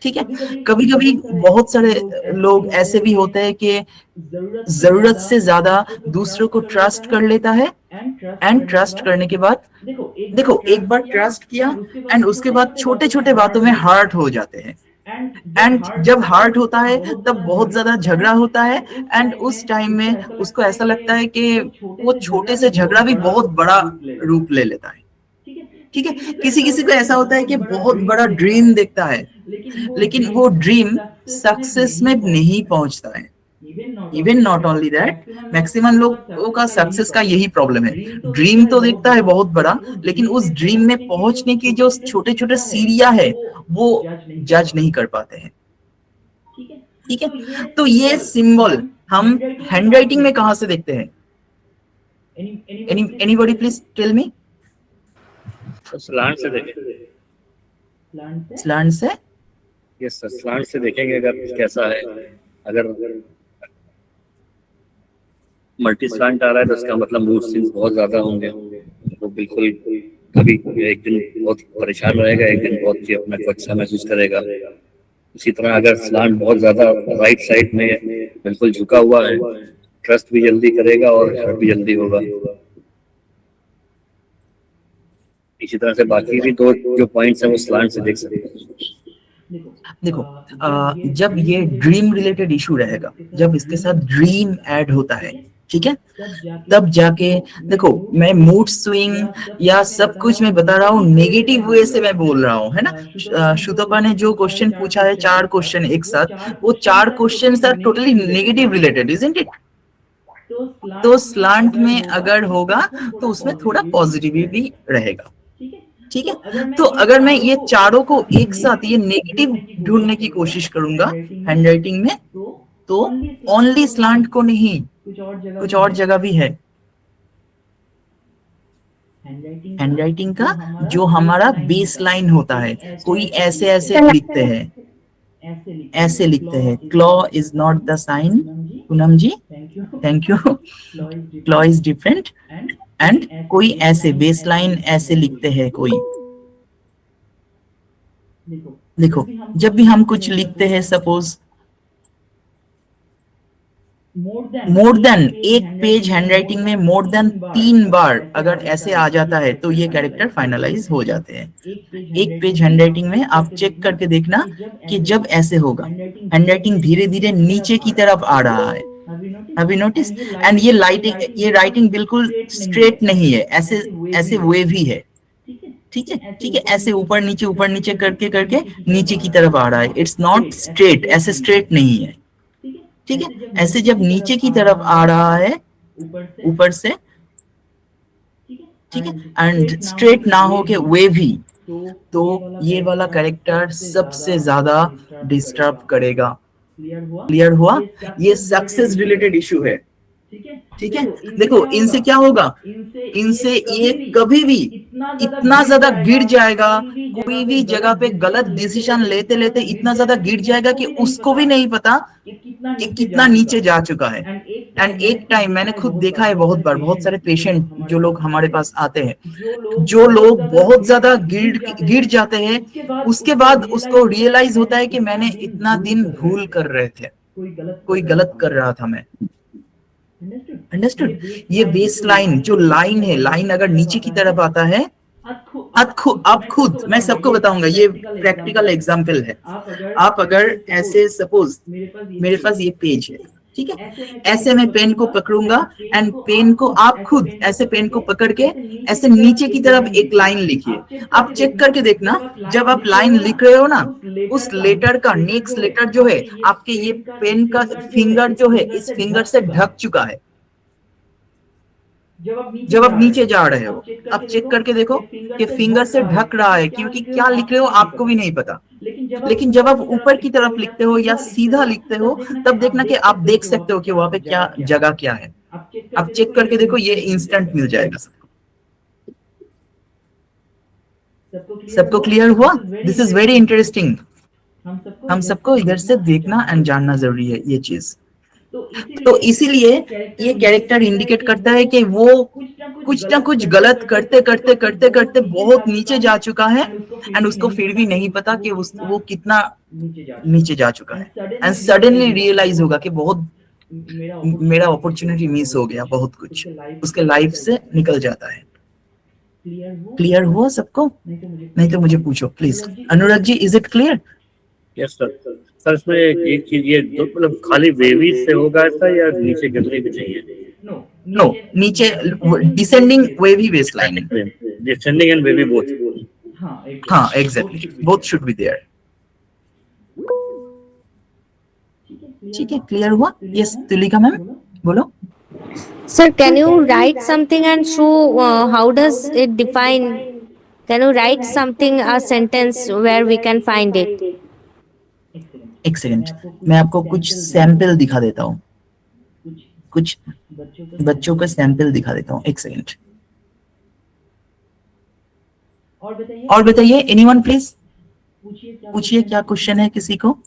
ठीक है। कभी कभी बहुत सारे लोग ऐसे भी होते हैं कि जरूरत से ज्यादा दूसरों को ट्रस्ट कर लेता है, एंड ट्रस्ट करने के बाद देखो एक बार ट्रस्ट किया एंड उसके बाद छोटे छोटे बातों में हर्ट हो जाते हैं, एंड जब हर्ट होता है तब बहुत ज्यादा झगड़ा होता है, एंड उस टाइम में उसको ऐसा लगता है कि वो छोटे से झगड़ा भी बहुत बड़ा रूप ले लेता है, ठीक है। किसी किसी को ऐसा होता है कि बहुत बड़ा ड्रीम देखता है, लेकिन वो ड्रीम सक्सेस में नहीं पहुंचता है। Even not only that, maximum लोगों का सक्सेस का यही प्रॉब्लम है। ड्रीम तो देखता है बहुत बड़ा, लेकिन उस ड्रीम में पहुंचने की जो छोटे छोटे सीढ़ियां है वो जज नहीं कर पाते हैं, ठीक है। तो ये सिंबल हम हैंडराइटिंग में कहां से देखते हैं? Anybody please tell me. Slant से देखेंगे। स्लांट से? यस सर, स्लांट से देखेंगे अगर कैसा है। अगर मल्टी स्लांट आ रहा है तो उसका मतलब मूड स्विंग्स बहुत ज्यादा होंगे, तो बिल्कुल कभी एक दिन बहुत परेशान रहेगा, एक दिन बहुत ही अपना को अच्छा महसूस करेगा। इसी तरह अगर स्लांट बहुत ज्यादा राइट साइड में बिल्कुल झुका हुआ है, ट्रस्ट भी जल्दी करेगा और हर्ट भी जल्दी होगा। इसी तरह से बाकी भी दो जो पॉइंट्स हैं वो स्लांट से देख सकते हैं। देखो जब ये ड्रीम रिलेटेड इशू रहेगा, जब इसके साथ ड्रीम ऐड होता है, ठीक है, तब जाके देखो मैं मूड स्विंग या सब कुछ मैं बता रहा हूँ नेगेटिव वे से मैं बोल रहा हूँ, है ना। श्रुतपा ने जो क्वेश्चन पूछा है 4 क्वेश्चन एक साथ, वो 4 question are totally negative related, isn't it? तो स्लांट में अगर होगा तो उसमें थोड़ा पॉजिटिव भी रहेगा, ठीक है। तो अगर मैं ये चारों को एक साथ ये नेगेटिव ढूंढने की कोशिश करूंगा हैंडराइटिंग में, तो ओनली स्लांट को नहीं, कुछ और जगह भी है। हैंडराइटिंग का जो हमारा बेस लाइन होता है, कोई ऐसे ऐसे लिखते हैं, ऐसे लिखते हैं, claw is not the sign. Poonam ji thank you. Claw is different, and कोई ऐसे बेस लाइन ऐसे लिखते हैं कोई। देखो जब भी हम कुछ लिखते हैं, सपोज मोर देन एक पेज हैंडराइटिंग में मोर देन 3 बार अगर ऐसे आ जाता है तो ये कैरेक्टर फाइनलाइज हो जाते हैं। एक पेज हैंडराइटिंग में आप चेक करके देखना कि जब ऐसे होगा, हैंडराइटिंग धीरे धीरे नीचे की तरफ आ रहा है, Have you noticed? एंड ये राइटिंग बिल्कुल स्ट्रेट नहीं है, ऐसे वेव ही है, ठीक है, ऐसे ऊपर नीचे करके करके नीचे की तरफ आ रहा है। इट्स नॉट स्ट्रेट, ऐसे स्ट्रेट नहीं है, ठीक है। ऐसे जब नीचे की तरफ आ रहा है ऊपर से, ठीक है, एंड स्ट्रेट ना हो के वेव ही, तो ये वाला कैरेक्टर सबसे ज्यादा डिस्टर्ब करेगा। क्लियर हुआ? ये सक्सेस रिलेटेड इशू है, ठीक है। देखो इनसे क्या होगा, इनसे ये कभी भी इतना ज्यादा गिर जाएगा, कोई भी जगह पे गलत डिसीजन लेते लेते इतना ज्यादा गिर जाएगा कि उसको भी नहीं पता कि कितना नीचे जा चुका है। एंड एक टाइम मैंने खुद देखा है बहुत बार, बहुत सारे पेशेंट जो लोग हमारे पास आते हैं, जो लोग बहुत ज्यादा गिर जाते हैं, उसके बाद उसको रियलाइज होता है कि मैंने इतना दिन भूल कर रहे थे, कोई गलत कर रहा था मैं। अंडरस्टूड? ये बेस लाइन जो लाइन है, लाइन अगर नीचे की तरफ आता है, आप खुद, मैं सबको बताऊंगा, ये प्रैक्टिकल एग्जांपल है। आप अगर ऐसे सपोज मेरे पास ये पेज है, ठीक है, ऐसे मैं पेन को पकड़ूंगा एंड पेन को आप खुद ऐसे पेन को पकड़ के ऐसे नीचे की तरफ एक लाइन लिखिए। आप चेक करके देखना, जब आप लाइन लिख रहे हो ना, उस लेटर का नेक्स्ट लेटर जो है आपके ये पेन का फिंगर जो है इस फिंगर से ढक चुका है। जब आप नीचे जा रहे हो आप चेक करके देखो कि फिंगर से ढक रहा है, क्योंकि क्या लिख रहे हो आपको भी नहीं पता। लेकिन जब आप ऊपर की तरफ लिखते हो या सीधा लिखते हो तब देखना कि आप देख सकते हो कि वहां पे क्या जगह क्या है। आप चेक करके देखो, ये इंस्टेंट मिल जाएगा सबको। सबको क्लियर हुआ? This is very interesting. हम सबको इधर से देखना एंड जानना जरूरी है ये चीज। तो इसीलिए ये कैरेक्टर इंडिकेट करता है कि वो कुछ ना कुछ गलत करते करते करते करते बहुत नीचे जा चुका है एंड उसको फिर भी नहीं पता कि वो कितना नीचे जा चुका है। एंड सडनली रियलाइज होगा कि बहुत मेरा अपॉर्चुनिटी मिस हो गया, बहुत कुछ उसके लाइफ से निकल जाता है। क्लियर हुआ सबको? नहीं तो मुझे पूछो please. Anurag ji, is it clear? Yes sir. Sir इसमें एक चीज ये मतलब खाली वेवी से होगा ऐसा या नीचे गिरने भी चाहिए? नो, नीचे descending wavy baseline. Descending and wavy both. हाँ exactly, both should be there. ठीक है, क्लियर हुआ? यस तुलिका मैम बोलो। Sir, can you write something and show how does it define? Can you write something, a sentence where we can find it? एक सेकंड, मैं आपको कुछ सैंपल दिखा देता हूँ, कुछ बच्चों का सैंपल दिखा देता हूँ। एक सेकंड। और बताइए, एनीवन प्लीज पूछिए क्या क्वेश्चन है किसी को।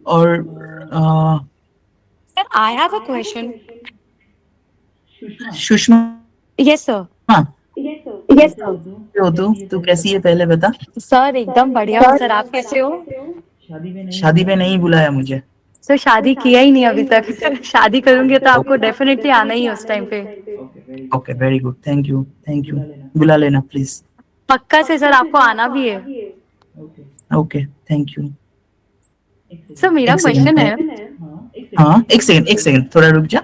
और Sir, I have a question. Sushma. Yes, sir. हाँ यस तू कैसी है पहले बता। सर एकदम बढ़िया हूँ सर, आप कैसे हो? शादी में नहीं बुलाया मुझे। सर शादी किया ही नहीं अभी तक। शादी करूंगी तो आपको डेफिनेटली आना ही है उस टाइम पे। Okay very good, thank you बुला लेना प्लीज। पक्का से सर, आपको आना भी है। Okay thank you. सर मेरा क्वेश्चन है। हाँ एक सेकंड थोड़ा रुक जा।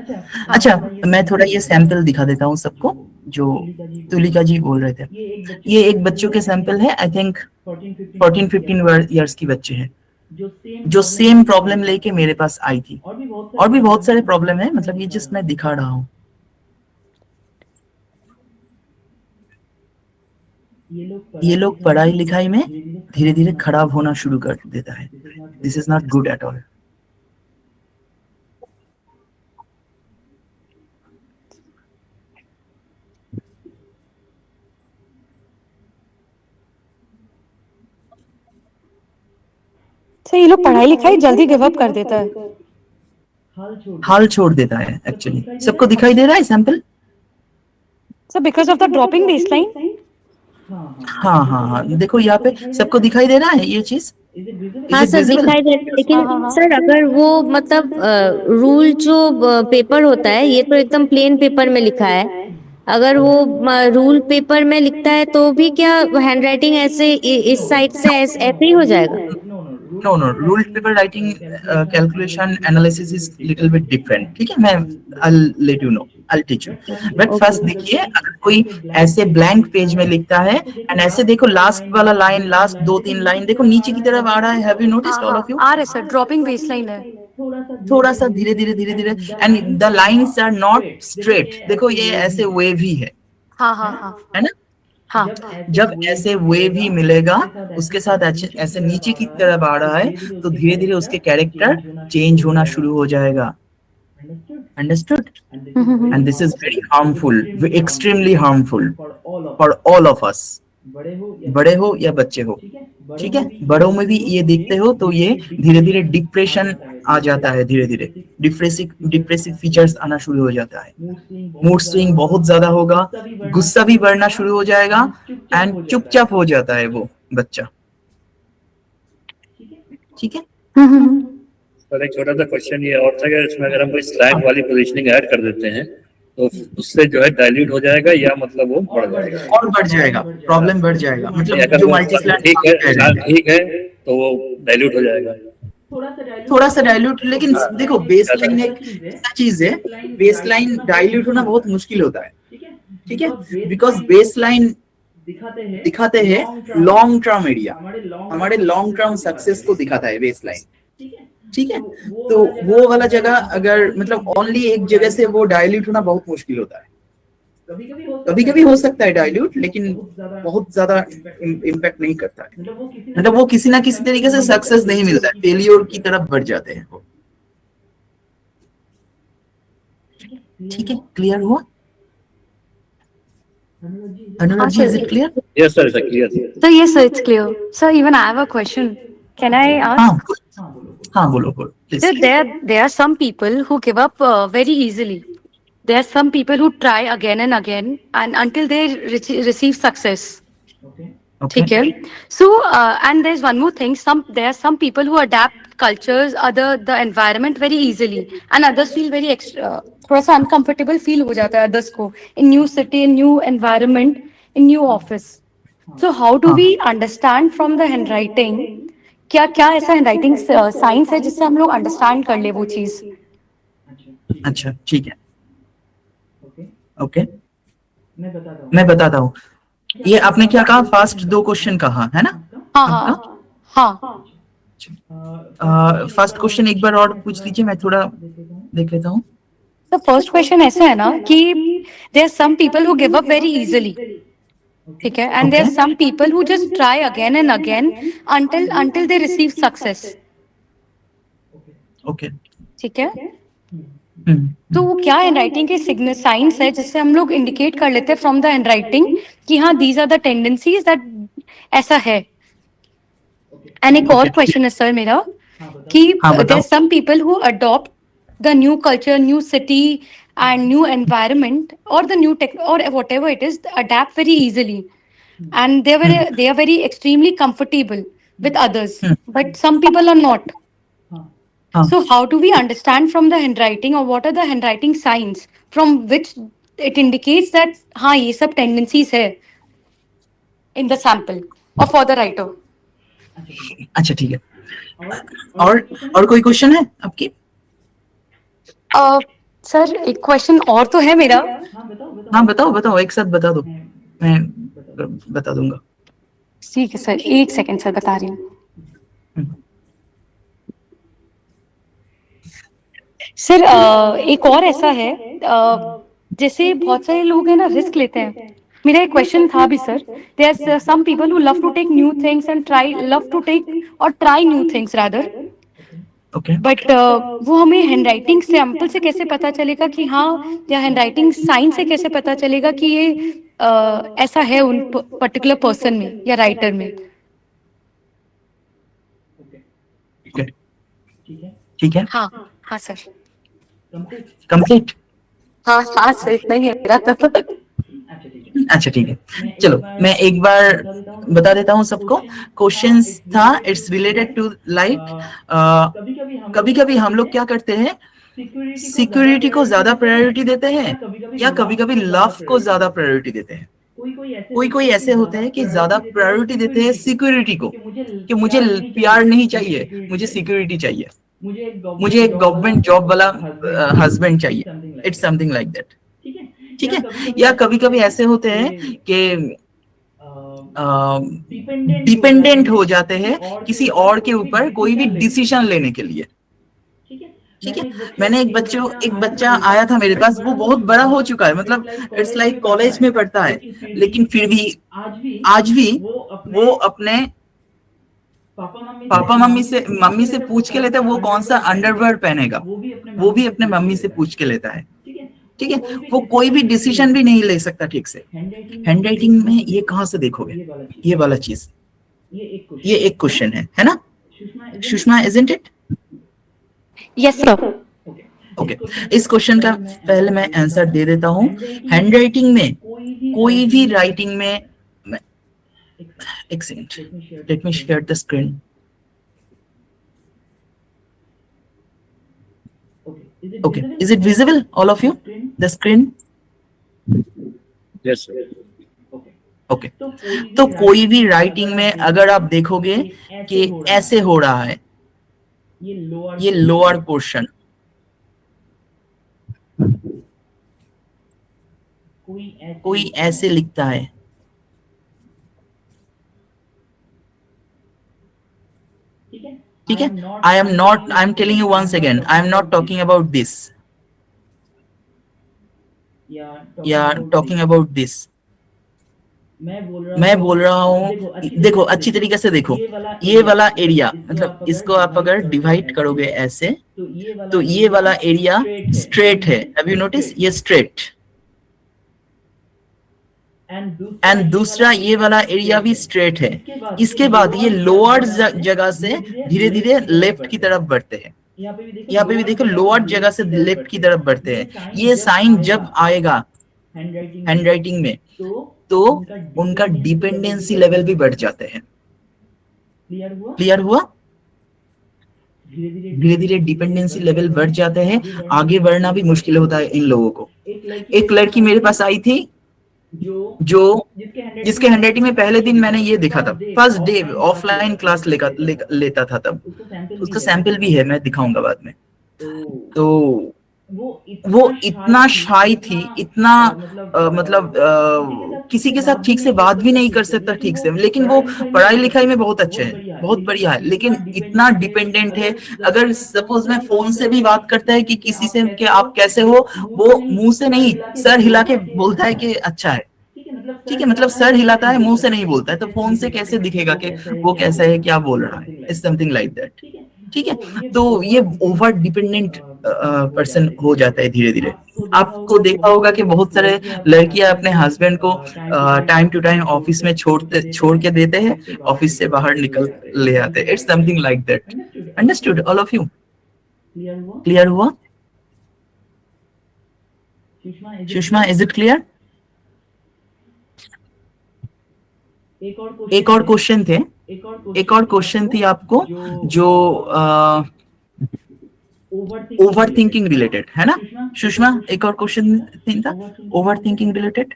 अच्छा मैं थोड़ा ये सैंपल दिखा देता हूँ सबको जो तुलिका जी बोल रहे थे। ये एक बच्चों के सैंपल है, आई थिंक 14-15 इयर्स की बच्चे हैं जो सेम प्रॉब्लम लेके मेरे पास आई थी। और भी बहुत सारे प्रॉब्लम है, मतलब ये जस्ट मैं दिखा रहा हूँ। ये लोग पढ़ाई लिखाई में धीरे धीरे खराब होना शुरू कर देता है। This is not good at all. Sir ये लोग पढ़ाई लिखाई जल्दी गिव अप कर देता है। हाल छोड़ देता है एक्चुअली। सबको दिखाई दे रहा है sample? Sir because of the dropping baseline. हाँ देखो यहाँ पे सबको दिखाई दे रहा है ये चीज। हाँ सर दिखाई दे रहा है, लेकिन सर अगर वो मतलब रूल जो पेपर होता है ये तो एकदम प्लेन पेपर में लिखा है, अगर वो रूल पेपर में लिखता है तो भी क्या हैंडराइटिंग ऐसे इस साइड से ऐसे ही हो जाएगा? No, ruled paper writing calculation analysis is little bit different. ठीक है, मैं I'll let you know, I'll teach you. But first देखिए, अगर कोई ऐसे blank पेज में लिखता है and ऐसे देखो लास्ट वाला लाइन, लास्ट 2-3 लाइन देखो नीचे की तरफ आ रहा है। Have you noticed all of you? आ रहे सर, ड्रॉपिंग बेसलाइन है। थोड़ा सा धीरे धीरे and the lines are not straight. देखो ये ऐसे wavy है। हाँ है ना? हाँ, जब ऐसे वेव ही मिलेगा उसके साथ ऐसे नीचे की तरफ आ रहा है तो धीरे धीरे उसके कैरेक्टर चेंज होना शुरू हो जाएगा। Understood? And this is very harmful, extremely harmful for all of us, बड़े हो या बच्चे हो। ठीक है, बड़ों में भी ये देखते हो तो ये धीरे धीरे डिप्रेशन आ जाता है, धीरे धीरे डिप्रेसिव फीचर्स आना शुरू हो जाता है। मूड स्विंग बहुत ज्यादा होगा, गुस्सा भी बढ़ना शुरू हो जाएगा एंड चुपचाप हो जाता है वो बच्चा। ठीक है। सर एक छोटा सा क्वेश्चन ये और था कि इसमें अगर हम कोई स्लैंग वाली पोजीशनिंग ऐड कर देते हैं तो उससे जो है डाइल्यूट हो जाएगा या मतलब वो बढ़ जाएगा? और बढ़ जाएगा, प्रॉब्लम बढ़ जाएगा। मतलब जो मल्टी स्लैंग ठीक है तो वो डाइल्यूट हो जाएगा। थोड़ा सा डाइल्यूट, लेकिन देखो बेसलाइन एक ऐसा चीज है, बेसलाइन डाइल्यूट होना बहुत मुश्किल होता है, ठीक है, बिकॉज बेसलाइन दिखाते हैं लॉन्ग टर्म एरिया, हमारे लॉन्ग टर्म सक्सेस को दिखाता है बेसलाइन, ठीक है। तो वो वाला जगह अगर मतलब ओनली एक जगह से वो डाइल्यूट होना बहुत मुश्किल होता है। कभी कभी हो सकता है डाइल्यूट, लेकिन बहुत ज्यादा इम्पैक्ट नहीं करता है, मतलब वो किसी ना किसी तरीके से सक्सेस नहीं मिलता है, फेलियर की तरफ बढ़ जाते हैं वो। ठीक है, क्लियर हुआ? Anurag ji, is it clear? Yes sir, it's clear. So yes, sir, it's clear. So even I have a question. Can I ask? हाँ बोलो please. So there are some people who give up very easily. There are some people who try again and again and until they receive success. Okay. Okay. So and there's one more thing. There are some people who adapt cultures, the environment very easily, and others feel very थोड़ा सा uncomfortable feel हो जाता है others को in new city, in new environment, in new office. So how do we understand from the handwriting? क्या ऐसा handwriting science है जिससे हम लोग understand कर ले वो चीज? अच्छा ठीक है, ओके मैं बताता हूँ। ये आपने क्या कहा, फर्स्ट 2 क्वेश्चन कहा है ना? हाँ। फर्स्ट क्वेश्चन एक बार और पूछ दीजिए, मैं थोड़ा देख लेता हूँ। तो फर्स्ट क्वेश्चन ऐसा है ना कि there are some people who give up very easily, ठीक है, and there are some people who just try again and again until they receive success. Okay, ठीक है। तो वो क्या हैंडराइटिंग के सिग्नल साइंस है जिससे हम लोग इंडिकेट कर लेते हैं फ्रॉम द हैंडराइटिंग कि हाँ these are the tendencies that ऐसा है। एंड एक और क्वेश्चन है सर मेरा कि there are some people who adopt the new culture, new city and new environment or the new tech or whatever it is, adapt very easily and they are very extremely comfortable with others, but some people are not. So how do we understand from the handwriting, or what are the handwriting signs from which it indicates that हाँ ये सब tendencies है in the sample or for the writer? अच्छा ठीक है, और कोई क्वेश्चन है आपकी? सर एक क्वेश्चन और तो है मेरा। हाँ बताओ एक साथ बता दो, मैं बता दूंगा। ठीक है सर, एक सेकंड सर बता रही हूँ। सर एक और ऐसा है, जैसे बहुत सारे लोग हैं ना रिस्क लेते हैं। मेरा एक क्वेश्चन था भी sir, there are some people who love to take new things and try new things rather, but वो हमें हैंडराइटिंग सैंपल से कैसे पता चलेगा कि हाँ, या हैंडराइटिंग साइन से कैसे पता चलेगा कि ये ऐसा है उन पर्टिकुलर पर्सन में या राइटर में? ठीक है, हाँ सर, कंप्लीट। हाँ सर, इतना ही है मेरा तो। अच्छा ठीक है, चलो मैं एक बार बता देता हूँ सबको। क्वेश्चंस था, इट्स रिलेटेड टू लाइक कभी कभी हम लोग क्या करते हैं, सिक्योरिटी को ज्यादा प्रायोरिटी देते हैं या कभी कभी लव को ज्यादा प्रायोरिटी देते हैं। कोई ऐसे होते हैं कि ज्यादा प्रायोरिटी देते हैं सिक्योरिटी को, कि मुझे प्यार नहीं चाहिए, मुझे सिक्योरिटी चाहिए, मुझे एक गवर्नमेंट जॉब वाला हस्बैंड चाहिए, इट्स समथिंग लाइक दैट, ठीक है। या कभी कभी ऐसे होते हैं कि डिपेंडेंट हो जाते हैं किसी और के ऊपर कोई भी डिसीजन लेने के लिए, ठीक है। मैंने एक बच्चा आया था मेरे पास, वो बहुत बड़ा हो चुका है, मतलब इट्स लाइक कॉलेज में पढ़ता है, लेकिन फिर भी आज भी वो अपने पापा मम्मी से पूछ के लेता है वो कौन सा अंडरवेयर पहनेगा, वो भी अपने मम्मी से पूछ के लेता है, ठीक है। वो कोई भी डिसीजन भी नहीं ले सकता ठीक से। हैंडराइटिंग में ये कहाँ से देखोगे, ये वाला चीज, ये एक क्वेश्चन है ना Sushma, isn't it? Yes sir. Okay, इस क्वेश्चन का पहले मैं आंसर दे देता हूँ। हैंडराइटिंग में कोई भी राइटिंग में, एक second, let me share the screen. Okay, is it visible, all of you, the screen? Yes sir. Okay, तो कोई भी राइटिंग में अगर आप देखोगे कि ऐसे हो रहा है, ये लोअर पोर्शन, कोई ऐसे लिखता है, ठीक है। I am telling you once again, I am not talking about this या टॉकिंग अबाउट दिस। मैं बोल रहा हूँ, देखो अच्छी तरीके से देखो, ये वाला एरिया, मतलब इसको आप अगर डिवाइड करोगे ऐसे, तो ये वाला एरिया स्ट्रेट है। हैव यू नोटिस, ये स्ट्रेट, एंड दूसरा ये वाला एरिया भी स्ट्रेट है। इसके बाद ये लोअर जगह से धीरे धीरे लेफ्ट की तरफ बढ़ते हैं। यहाँ पे भी देखो लोअर जगह से लेफ्ट की तरफ बढ़ते हैं। ये साइन जब आएगा हैंडराइटिंग में, तो उनका डिपेंडेंसी लेवल भी बढ़ जाते हैं। क्लियर हुआ? धीरे धीरे डिपेंडेंसी लेवल बढ़ जाते हैं, आगे बढ़ना भी मुश्किल होता है इन लोगों को। एक लड़की मेरे पास आई थी जो जिसके हैंडराइटिंग में पहले दिन मैंने ये देखा था, फर्स्ट डे ऑफलाइन क्लास लेता था, तब उसका सैंपल भी है, मैं दिखाऊंगा बाद में। तो वो इतना शाई थी, इतना मतलब किसी के साथ ठीक से बात भी नहीं कर सकता ठीक से, लेकिन वो पढ़ाई लिखाई में बहुत अच्छे है, बहुत बढ़िया है, लेकिन इतना डिपेंडेंट है। अगर सपोज मैं फोन से भी बात करता है कि किसी से कि आप कैसे हो, वो मुंह से नहीं सर हिला के बोलता है कि अच्छा है, ठीक है, मतलब सर हिलाता है, मुंह से नहीं बोलता है, तो फोन से कैसे दिखेगा कि वो कैसा है, क्या बोल रहा है, इज समथिंग लाइक दैट, ठीक है। तो ये ओवर डिपेंडेंट पर्सन हो जाता है धीरे धीरे। आपको देखा होगा कि बहुत सारे लड़कियां अपने हस्बैंड को टाइम टू टाइम ऑफिस में छोड़ के देते हैं, ऑफिस से बाहर निकल ले आते हैं। It's something like that. Understood all of you? Clear हुआ? Sushma, is it clear? एक और क्वेश्चन थे, एक और क्वेश्चन थी आपको जो ओवर थिंकिंग रिलेटेड है ना सुषमा? एक और क्वेश्चन था over thinking related.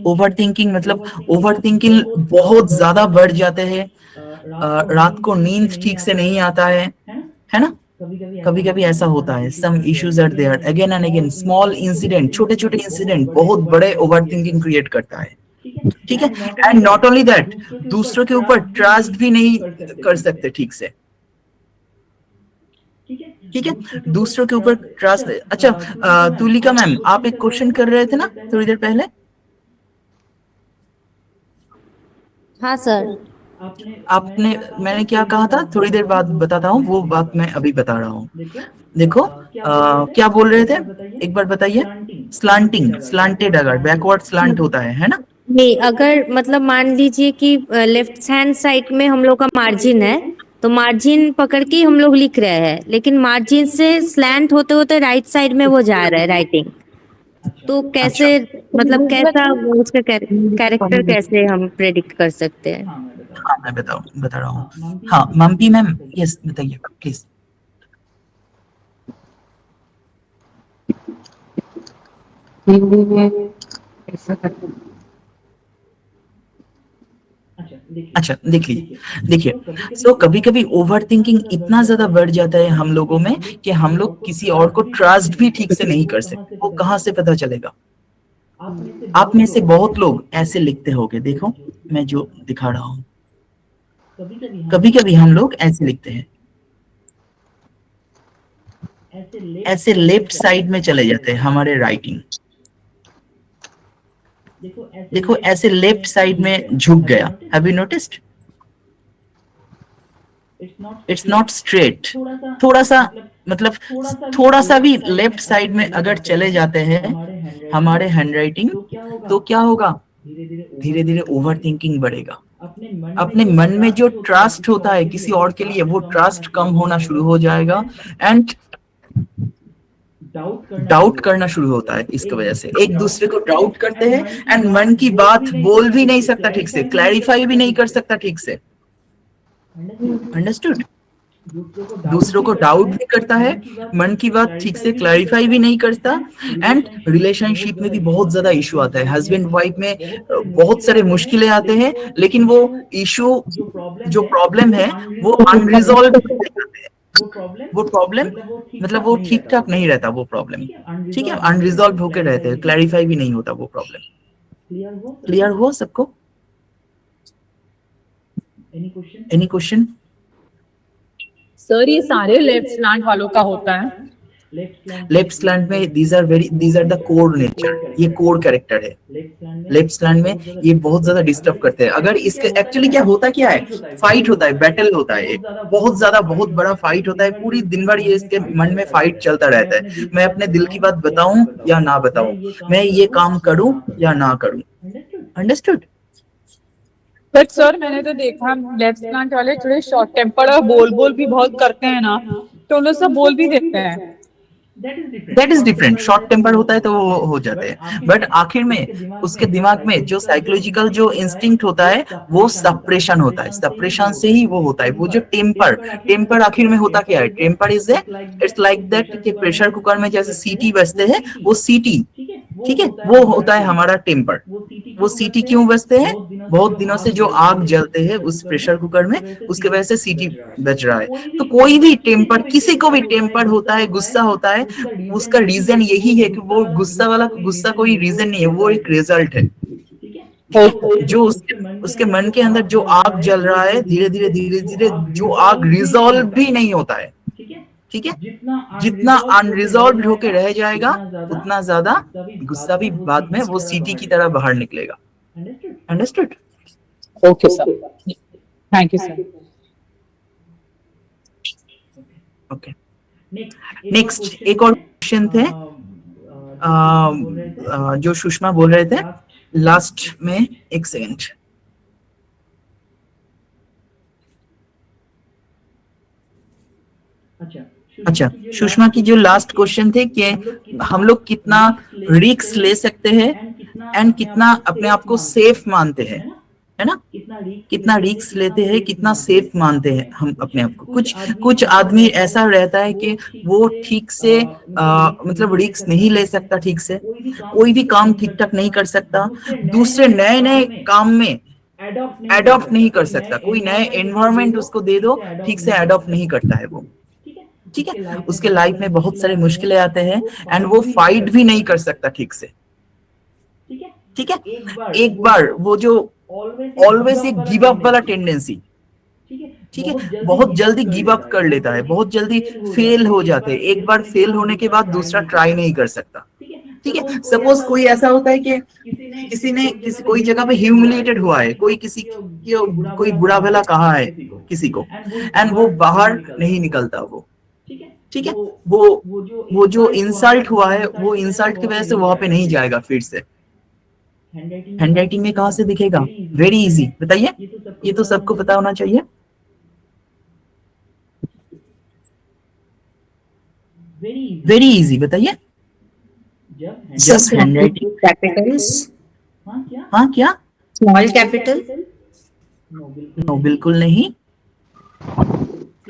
Over thinking मतलब ओवर थिंकिंग बहुत ज्यादा बढ़ जाते हैं, रात को नींद ठीक से नहीं आता है ना? कभी कभी ऐसा होता है, some issues are there, again and again small incident, छोटे छोटे इंसिडेंट बहुत बड़े ओवर थिंकिंग क्रिएट करता है, ठीक है। एंड नॉट ओनली दैट, दूसरों के ऊपर ट्रस्ट भी नहीं कर सकते ठीक से, ठीक है, दूसरों के ऊपर ट्रस्ट। अच्छा तुलिका मैम, आप एक क्वेश्चन कर रहे थे ना थोड़ी देर पहले? हाँ सर। आपने मैंने क्या कहा था, थोड़ी देर बाद बताता हूँ, वो बात मैं अभी बता रहा हूँ। देखो क्या बोल रहे थे, एक बार बताइए। स्लांटेड अगर बैकवर्ड स्लांट होता है ना? नहीं, अगर मतलब मान लीजिए कि लेफ्ट हैंड साइड में हम लोग का मार्जिन है, तो मार्जिन पकड़ के हम लोग लिख रहे हैं, लेकिन मार्जिन से स्लैंट होते होते राइट साइड में वो जा रहा है राइटिंग, तो कैसे मतलब कैसा उसका कैरेक्टर कैसे हम प्रेडिक्ट कर सकते हैं? हाँ मैं बता रहा हूँ। हाँ मम्पी मैम, यस बताइए प्लीज। अच्छा देखिए सो कभी कभी ओवर थिंकिंग इतना ज्यादा बढ़ जाता है हम लोगों में कि हम लोग किसी और को ट्रस्ट भी ठीक से नहीं कर सकते। वो कहाँ से पता चलेगा? आप में से बहुत लोग ऐसे लिखते होंगे, देखो मैं जो दिखा रहा हूँ, कभी कभी हम लोग ऐसे लिखते हैं, ऐसे लेफ्ट साइड में चले जाते हैं हमारे राइटिंग, देखो ऐसे लेफ्ट साइड में झुक गया। Have you noticed? It's not straight, थोड़ा सा मतलब थोड़ा सा भी लेफ्ट साइड में अगर चले जाते हैं हमारे हैंडराइटिंग, तो क्या होगा? धीरे धीरे ओवर थिंकिंग बढ़ेगा। अपने मन में जो ट्रस्ट होता है किसी और के लिए, वो ट्रस्ट कम होना शुरू हो जाएगा एंड डाउट करना शुरू होता है। इसकी वजह से एक दूसरे को डाउट करते हैं एंड मन की बात बोल भी नहीं सकता ठीक से, क्लैरिफाई भी नहीं कर सकता ठीक से। अंडरस्टूड? दूसरों को डाउट भी करता है, मन की बात ठीक से क्लैरिफाई भी नहीं करता, एंड रिलेशनशिप में भी बहुत ज्यादा इशू आता है। हस्बैंड वाइफ में बहुत सारे मुश्किलें आते हैं, लेकिन वो इशू जो प्रॉब्लम है वो अनरिजॉल्व वो प्रॉब्लम मतलब वो ठीक ठाक नहीं रहता वो प्रॉब्लम, ठीक है, अनरिजॉल्व होकर रहते हैं, क्लैरिफाई भी नहीं होता वो प्रॉब्लम। क्लियर हो सबको? Any question? सर ये सारे लेफ्ट स्लैंट वालों का होता है? लेफ्ट स्लैंट में these are the core nature, ये कोर कैरेक्टर है। लेफ्ट स्लैंट में ये बहुत ज्यादा डिस्टर्ब करते हैं। अगर इसके एक्चुअली क्या है, फाइट होता है, बैटल होता है, एक बहुत बड़ा फाइट होता है, पूरी दिन भर ये इसके मन में फाइट चलता रहता है। मैं अपने दिल की बात बताऊं या ना बताऊं, मैं ये काम करूं या ना करूं। अंडरस्टूड? बट सर मैंने तो देखा लेफ्ट स्लैंट वाले थोड़े शॉर्ट टेम्पर और बोल भी बहुत करते हैं ना, तो उन लोग सब बोल भी देते हैं। That is different. Short temper होता है तो वो हो जाते हैं, बट आखिर में उसके दिमाग में जो साइकोलॉजिकल जो इंस्टिंक्ट होता है वो सप्रेशन होता है, सप्रेशन से ही वो होता है। वो जो टेम्पर आखिर में होता क्या है, temper is it's like that कि प्रेशर कुकर में जैसे सीटी बजते हैं, वो सीटी, ठीक है, वो होता है हमारा टेम्पर। वो सीटी क्यों बजते हैं? बहुत दिनों से जो आग जलते हैं उस प्रेशर कुकर में, उसके वजह से सीटी बज रहा है। तो कोई भी टेम्पर, किसी को भी टेम्पर होता है, गुस्सा होता है, उसका रीजन यही है कि वो गुस्सा कोई रीजन नहीं है, वो एक रिजल्ट है। जो उसके मन के अंदर जो आग जल रहा है, धीरे धीरे जो आग रिजॉल्व भी नहीं होता है, ठीक है, जितना अनरिजॉल्व होके रह जाएगा उतना ज्यादा गुस्सा भी बाद में वो सीटी की तरह बाहर निकलेगा। Understood? Okay sir, thank you sir. Okay, next एक और क्वेश्चन थे जो सुषमा बोल रहे थे लास्ट में। एक सेकंड, अच्छा, सुषमा की जो लास्ट क्वेश्चन थे कि हम लोग कितना रिस्क ले सकते हैं एंड कितना अपने आप को सेफ मानते हैं, है ना? कितना रिस्क लेते हैं, कितना सेफ मानते हैं हम अपने आप को। कुछ आदमी ऐसा रहता है कि वो ठीक से मतलब रिस्क नहीं ले सकता, ठीक से कोई भी काम ठीक ठाक नहीं कर सकता, दूसरे नए काम में एडॉप्ट नहीं कर सकता, कोई नए एनवायरनमेंट उसको दे दो ठीक से एडॉप्ट नहीं करता है वो, ठीक है, उसके लाइफ में बहुत सारे मुश्किलें आते हैं एंड वो फाइट भी नहीं कर सकता ठीक से, ठीक है। एक बार वो जो ऑलवेज एक गिव अप वाला टेंडेंसी, ठीक है, बहुत जल्दी गिव अप कर लेता है, बहुत जल्दी फेल हो जाते हैं। एक बार फेल होने के बाद दूसरा ट्राई नहीं कर सकता, ठीक है। सपोज कोई ऐसा होता है कि किसी कोई जगह पे ह्यूमिलिएटेड हुआ है, कोई बुरा भला कहा है किसी को एंड वो बाहर नहीं निकलता वो, ठीक है, वो जो इंसल्ट हुआ है वो इंसल्ट की वजह से वहां पे नहीं जाएगा फिर से। हैंडराइटिंग में कहां से दिखेगा? वेरी इजी, बताइए, ये तो सबको पता होना चाहिए। वेरी इजी, बताइए। जब हैंडराइटिंग कैपिटल्स, हाँ क्या? Small capital? नो, बिल्कुल नहीं।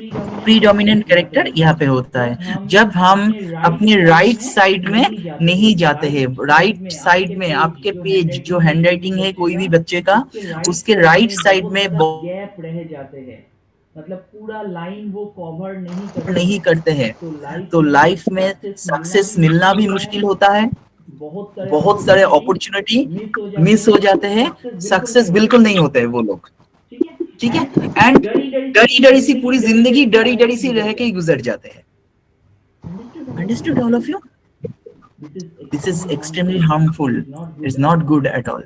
प्रीडोमिनेंट कैरेक्टर यहाँ पे होता है जब हम अपने राइट साइड में नहीं जाते हैं। राइट साइड में आपके पेज जो हैंडराइटिंग है कोई भी बच्चे का, उसके राइट साइड में गैप रह जाते हैं, मतलब पूरा लाइन वो कवर नहीं करते हैं, तो लाइफ में सक्सेस मिलना भी मुश्किल होता है, बहुत सारे अपॉर्चुनिटी मिस हो जाते हैं, सक्सेस बिल्कुल नहीं होते हैं वो लोग, ठीक है, एंड डरी सी पूरी जिंदगी डरी सी रह के ही गुजर जाते हैं। Understood all of you? This is extremely harmful, it's not good at all,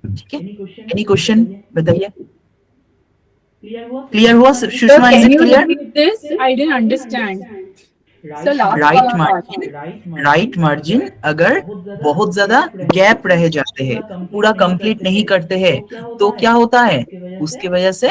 ठीक है। एनी क्वेश्चन बताइए। क्लियर हुआ Sushma? Is it clear? This I didn't understand. So last right margin अगर बहुत ज्यादा गैप रह जाते हैं, पूरा कंप्लीट नहीं करते हैं, तो क्या होता है, उसके वजह से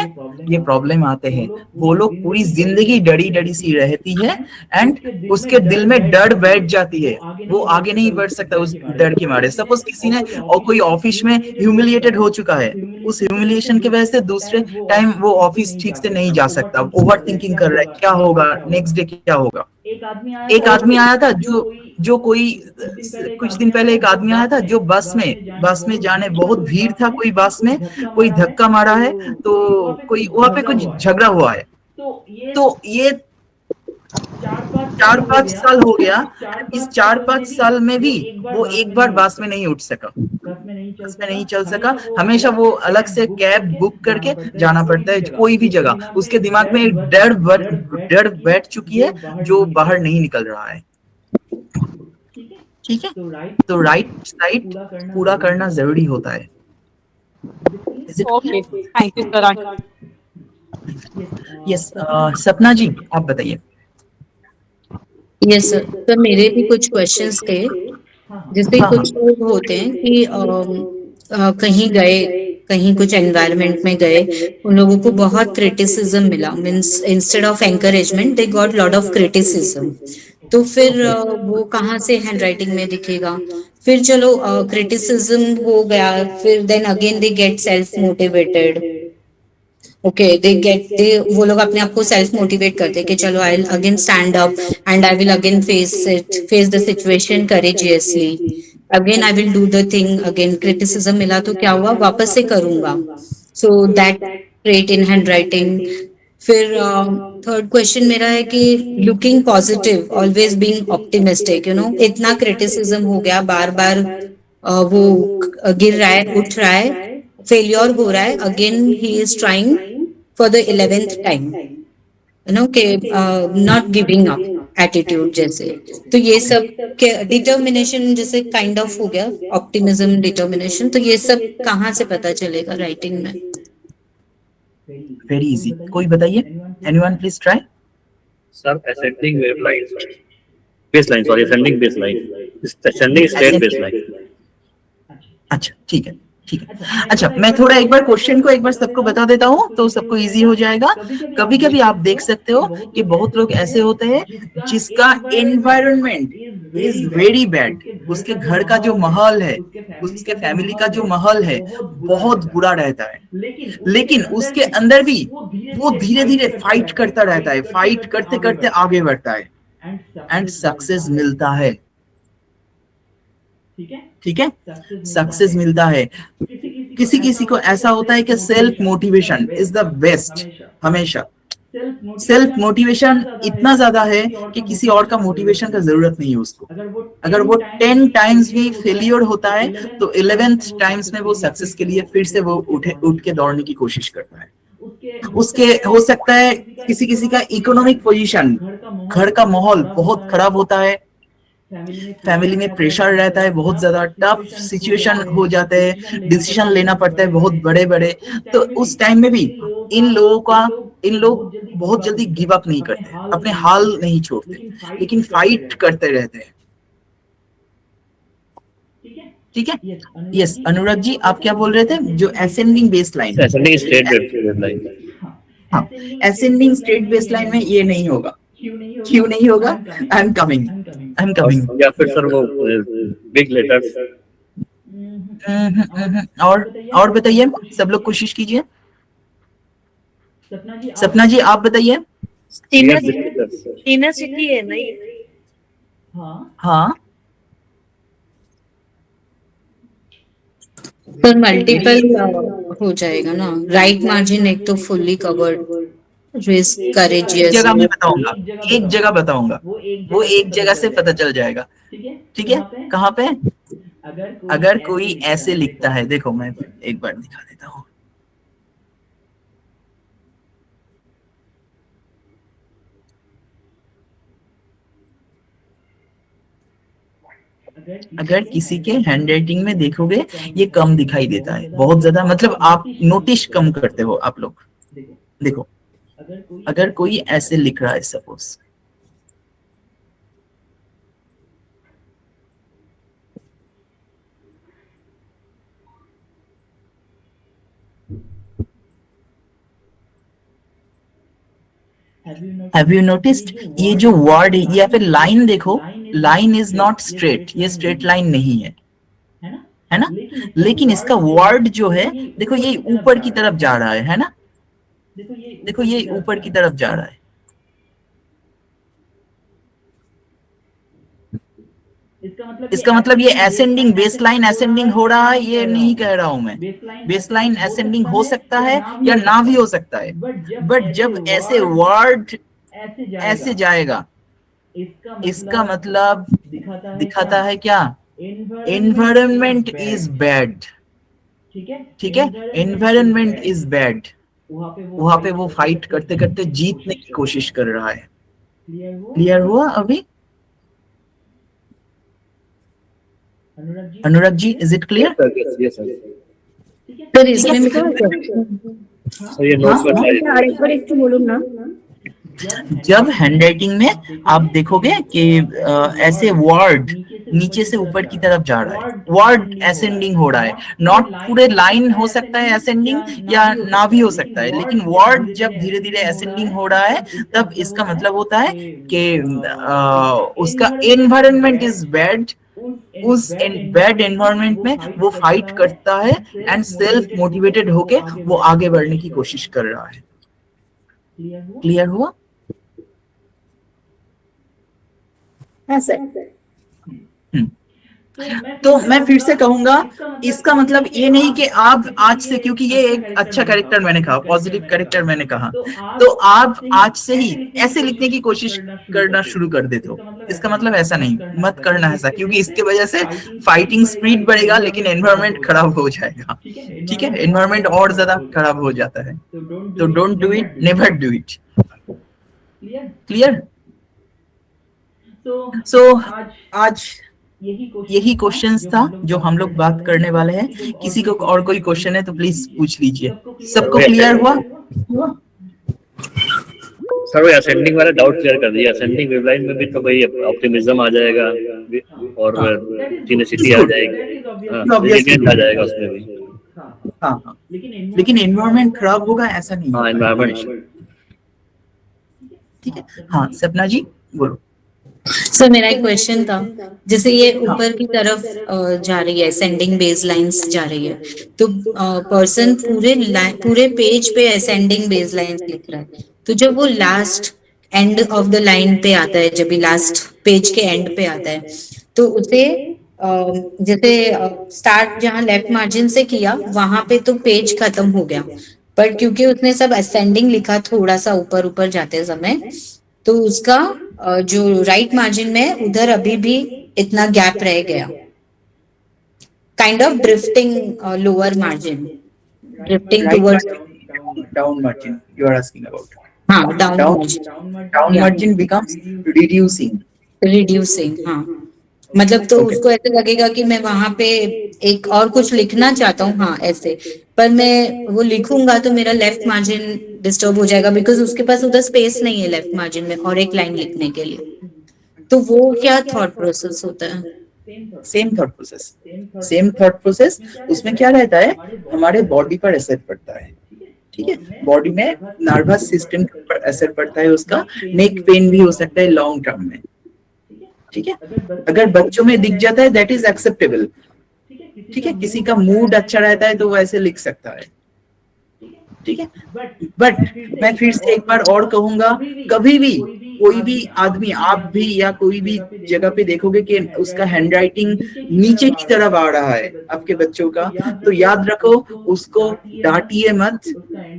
ये प्रॉब्लम आते हैं। वो लोग पूरी जिंदगी डरी डरी सी रहती है एंड उसके दिल में डर बैठ जाती है, वो आगे नहीं बढ़ सकता उस डर के मारे। सपोज किसी ने और कोई ऑफिस में ह्यूमिलिएटेड हो चुका है, उस ह्यूमिलिएशन की वजह से दूसरे टाइम वो ऑफिस ठीक से नहीं जा सकता, ओवर थिंकिंग कर रहा है क्या होगा नेक्स्ट डे, क्या होगा। एक आदमी आया था जो कोई कुछ दिन पहले एक आदमी आया था जो बस में जाने, बहुत भीड़ था, कोई बस में कोई धक्का मारा है, तो कोई वहां पे कुछ झगड़ा हुआ है, तो ये 4-5 साल हो गया। इस 4-5 साल में भी वो एक बार बस में नहीं उठ सका, बस में नहीं चल सका, हमेशा वो अलग से कैब बुक करके जाना पड़ता है कोई भी जगह। उसके दिमाग में एक डर बैठ चुकी है जो बाहर नहीं निकल रहा है। ठीक है, तो राइट साइड पूरा करना जरूरी होता है। Okay, thank you, sir. Yes, सपना जी आप बताइए। यस सर, तो मेरे भी कुछ क्वेश्चंस थे। जैसे कुछ लोग होते हैं कि कहीं गए, कहीं कुछ एनवायरनमेंट में गए, उन लोगों को बहुत क्रिटिसिज्म मिला, means instead of encouragement they got lot of criticism. तो फिर वो कहाँ से हैंडराइटिंग में दिखेगा? फिर चलो क्रिटिसिज्म हो गया, फिर then again they get self motivated. Okay, वो लोग अपने आप को सेल्फ मोटिवेट करते हैं कि चलो I will again stand up and I will again face the situation courageously, again I will do the thing. Again criticism मिला तो क्या हुआ, वापस से करूंगा। So that trait in handwriting. फिर थर्ड क्वेश्चन मेरा है कि looking positive, always being optimistic, you know, इतना क्रिटिसिज्म हो गया, बार बार वो गिर रहा है, उठ रहा है, फेलियर हो रहा है, again he is trying for the 11th time, you know, के नॉट गिविंग अप एटीट्यूड जैसे। तो ये सब के डिटर्मिनेशन जैसे काइंड ऑफ हो गया, ऑप्टिमिज्म, डिटर्मिनेशन। तो ये सब कहाँ से पता चलेगा राइटिंग में? वेरी इजी, कोई बताइए, anyone please try. Sir ascending wave line, baseline, sorry ascending baseline, ascending straight baseline. अच्छा ठीक है, ठीक है। अच्छा, मैं थोड़ा एक बार क्वेश्चन को एक बार सबको बता देता हूँ तो सबको इजी हो जाएगा। कभी कभी आप देख सकते हो कि बहुत लोग ऐसे होते हैं जिसका एनवायरनमेंट इज वेरी बैड, उसके घर का जो माहौल है, उसके फैमिली का जो माहौल है बहुत बुरा रहता है, लेकिन उसके अंदर भी वो धीरे धीरे फाइट करता रहता है, फाइट करते करते आगे बढ़ता है एंड सक्सेस मिलता है। ठीक है, सक्सेस मिलता है। किसी किसी को ऐसा होता है कि self motivation is the best, हमेशा सेल्फ मोटिवेशन इतना ज्यादा है कि किसी और का मोटिवेशन का जरूरत नहीं है उसको। अगर वो 10 टाइम्स भी फेलियर होता है तो 11th टाइम्स में वो सक्सेस के लिए फिर से वो उठ के दौड़ने की कोशिश करता है। उसके हो सकता है किसी किसी का इकोनॉमिक पोजीशन, घर का माहौल बहुत खराब होता है, फैमिली में प्रेशर रहता है, बहुत ज्यादा टफ सिचुएशन हो जाते हैं, डिसीजन लेना पड़ता है बहुत बड़े बड़े। तो उस टाइम में भी इन लोग बहुत जल्दी गिव अप नहीं करते, अपने हाल नहीं छोड़ते, लेकिन फाइट करते रहते हैं। ठीक है, यस अनुराग जी आप क्या बोल रहे थे? जो ascending base line, ascending straight base line, हाँ, असेंडिंग स्ट्रेट बेस लाइन में ये नहीं होगा। क्यों नहीं होगा? I am coming. या फिर सर वो बिग लेटर्स। और बताइए, सब लोग कोशिश कीजिए। सपना जी आप बताइए। इनर सिटी है ना ये? हाँ पर मल्टीपल हो जाएगा ना। राइट मार्जिन एक तो फुल्ली कवर्ड, रिस्क, करेजियस। जगह मैं बताऊंगा, एक जगह बताऊंगा, वो एक जगह से पता चल जाएगा। ठीक है, कहाँ पे? अगर कोई ऐसे लिखता है, देखो मैं एक बार दिखा देता हूँ। अगर किसी के हैंडराइटिंग में देखोगे ये कम दिखाई देता है, बहुत ज्यादा, मतलब आप नोटिस कम करते हो आप लोग। देखो अगर कोई ऐसे लिख रहा है, सपोज हैव यू नोटिस्ड ये जो वर्ड है या फिर लाइन देखो, लाइन इज नॉट स्ट्रेट, ये स्ट्रेट लाइन नहीं है, है ना? लेकिन इसका वर्ड जो है देखो ये ऊपर की तरफ जा रहा है ना? देखो ये ऊपर की तरफ जा रहा है। इसका मतलब ये असेंडिंग, बेसलाइन असेंडिंग हो रहा है, ये नहीं कह रहा हूं मैं। बेसलाइन असेंडिंग हो सकता है या ना भी हो सकता है, बट जब ऐसे वर्ड ऐसे जाएगा, इसका मतलब दिखाता है क्या? एनवायरनमेंट इज बैड, ठीक है? Environment is bad. वहां पे वो फाइट करते करते जीतने की कोशिश कर रहा है। क्लियर हुआ अभी? अनुराग ji, is it clear? Sir इसमें मेरा ये नोट्स बताइए। आरेख एक बोलो ना। जब हैंडराइटिंग में आप देखोगे कि ऐसे वर्ड नीचे से ऊपर की तरफ जा रहा है, वर्ड असेंडिंग हो रहा है, नॉट पूरे लाइन हो सकता है असेंडिंग या ना भी हो सकता है, लेकिन वर्ड जब धीरे धीरे असेंडिंग हो रहा है तब इसका मतलब होता है कि उसका एनवायरनमेंट इज बैड। उस बैड एनवायरनमेंट में वो फाइट करता है एंड सेल्फ मोटिवेटेड होके वो आगे बढ़ने की कोशिश कर रहा है। क्लियर हुआ? हाँ सर। तो मैं फिर से कहूंगा, इसका मतलब ये नहीं कि आप आज से, क्योंकि ये एक अच्छा कैरेक्टर मैंने कहा, पॉजिटिव कैरेक्टर मैंने कहा, तो आप आज से ही ऐसे लिखने की कोशिश करना शुरू कर देते हो। इसका मतलब ऐसा नहीं, मत करना ऐसा, क्योंकि इसके वजह से फाइटिंग स्पीड बढ़ेगा लेकिन एनवायरनमेंट खराब हो जाएगा। ठीक है, एनवायरनमेंट और ज्यादा खराब हो जाता है। तो don't do it, never do it. Clear? So आज यही क्वेश्चंस था जो हम लोग बात करने वाले हैं। किसी को और कोई क्वेश्चन है तो प्लीज पूछ लीजिए। सबको क्लियर हुआ? सर वो असेंडिंग वाला डाउट क्लियर कर दिया। असेंडिंग वेवलाइन में भी तो भाई ऑप्टिमिज्म आ जाएगा और टीनेसिटी आ जाएगी, रेडिएंट आ जाएगा उसमें भी। हाँ, लेकिन एनवायरनमेंट खराब होगा ऐसा नहीं। हाँ, एनवायरनमेंट। ठीक है। हाँ सपना जी बोलो। सर मेरा एक क्वेश्चन था, जैसे ये ऊपर की तरफ जा रही है, असेंडिंग बेस लाइंस जा रही है, तो पर्सन पूरे पेज पे असेंडिंग बेस लाइंस लिख रहा है, तो जब वो last end of the line पे आता है, जब भी लास्ट पेज के एंड पे आता है, तो उसे जैसे स्टार्ट जहाँ लेफ्ट मार्जिन से किया वहां पे तो पेज खत्म हो गया, पर क्योंकि उसने सब असेंडिंग लिखा थोड़ा सा ऊपर ऊपर जाते समय, तो उसका जो राइट मार्जिन में उधर अभी भी इतना गैप रह गया, kind of drifting lower margin, drifting towards down margin you are asking about. हाँ, डाउन मार्जिन बिकम्स रिड्यूसिंग। हाँ, मतलब तो उसको ऐसे लगेगा कि मैं वहां पे एक और कुछ लिखना चाहता हूँ, हाँ ऐसे, पर मैं वो लिखूंगा तो मेरा लेफ्ट मार्जिन डिस्टर्ब हो जाएगा, बिकॉज उसके पास उधर स्पेस नहीं है लेफ्ट मार्जिन में और एक लाइन लिखने के लिए। तो वो क्या थॉट प्रोसेस होता है? Same thought process. उसमें क्या रहता है, हमारे बॉडी पर असर पड़ता है। ठीक है, बॉडी में नर्वस सिस्टम पर असर पड़ता है, उसका नेक पेन भी हो सकता है लॉन्ग टर्म में। ठीक है, अगर बच्चों में दिख जाता है दैट इज एक्सेप्टेबल। ठीक है, किसी का मूड अच्छा रहता है तो वो ऐसे लिख सकता है। ठीक है, बट मैं फिर से एक बार और कहूंगा, कभी भी कोई भी आदमी, आप भी या कोई भी जगह पे देखोगे कि उसका हैंडराइटिंग नीचे की तरफ आ रहा है आपके बच्चों का, तो याद रखो उसको डांटिए मत,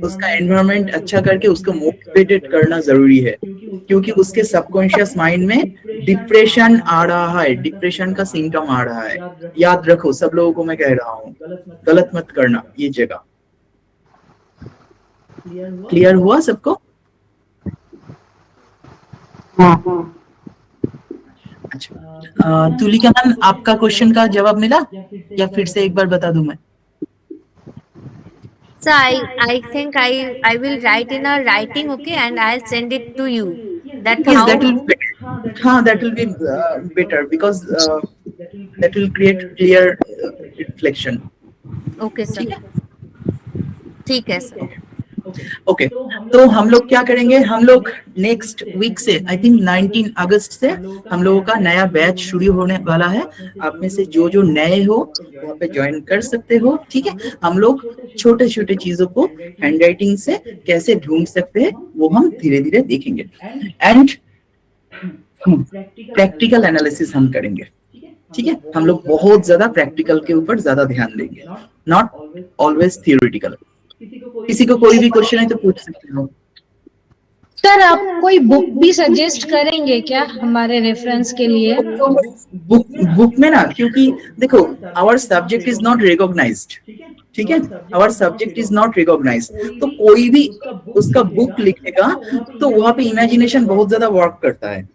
उसका एनवायरनमेंट अच्छा करके उसको मोटिवेटेड करना जरूरी है, क्योंकि उसके सबकॉन्शियस माइंड में डिप्रेशन आ रहा है, डिप्रेशन का सिम्टम आ रहा है। याद रखो, सब लोगों को मैं कह रहा हूँ, गलत मत करना ये जगह। क्लियर हुआ सबको? अच्छा, तुलिका मैम आपका क्वेश्चन का जवाब मिला या फिर से एक बार बता दूं मैं? So I think I will write in a writing, okay, and I'll send it to you. That Yes, how? that will be better. That will be better because that will create clear reflection. Okay sir. ठीक है सर। ओके, तो हम लोग क्या करेंगे, हम लोग नेक्स्ट वीक से आई थिंक 19 अगस्त से हम लोगों का नया बैच शुरू होने वाला है। आप में से जो जो नए हो वहाँ पे ज्वाइन कर सकते हो, ठीक है। हम लोग छोटे छोटे चीजों को हैंडराइटिंग से कैसे ढूंढ सकते हैं वो हम धीरे धीरे देखेंगे। एंड प्रैक्टिकल एनालिसिस हम करेंगे, ठीक है। हम लोग बहुत ज्यादा प्रैक्टिकल के ऊपर ज्यादा ध्यान देंगे, नॉट ऑलवेज थियोरिटिकल। किसी को कोई भी क्वेश्चन है तो पूछ सकते हो। सर आप कोई बुक भी सजेस्ट करेंगे क्या हमारे रेफरेंस के लिए? बुक में ना, क्योंकि देखो our subject is not recognised, ठीक है, our subject is not recognised, तो कोई भी उसका बुक लिखेगा तो वहाँ पे इमेजिनेशन बहुत ज्यादा वर्क करता है।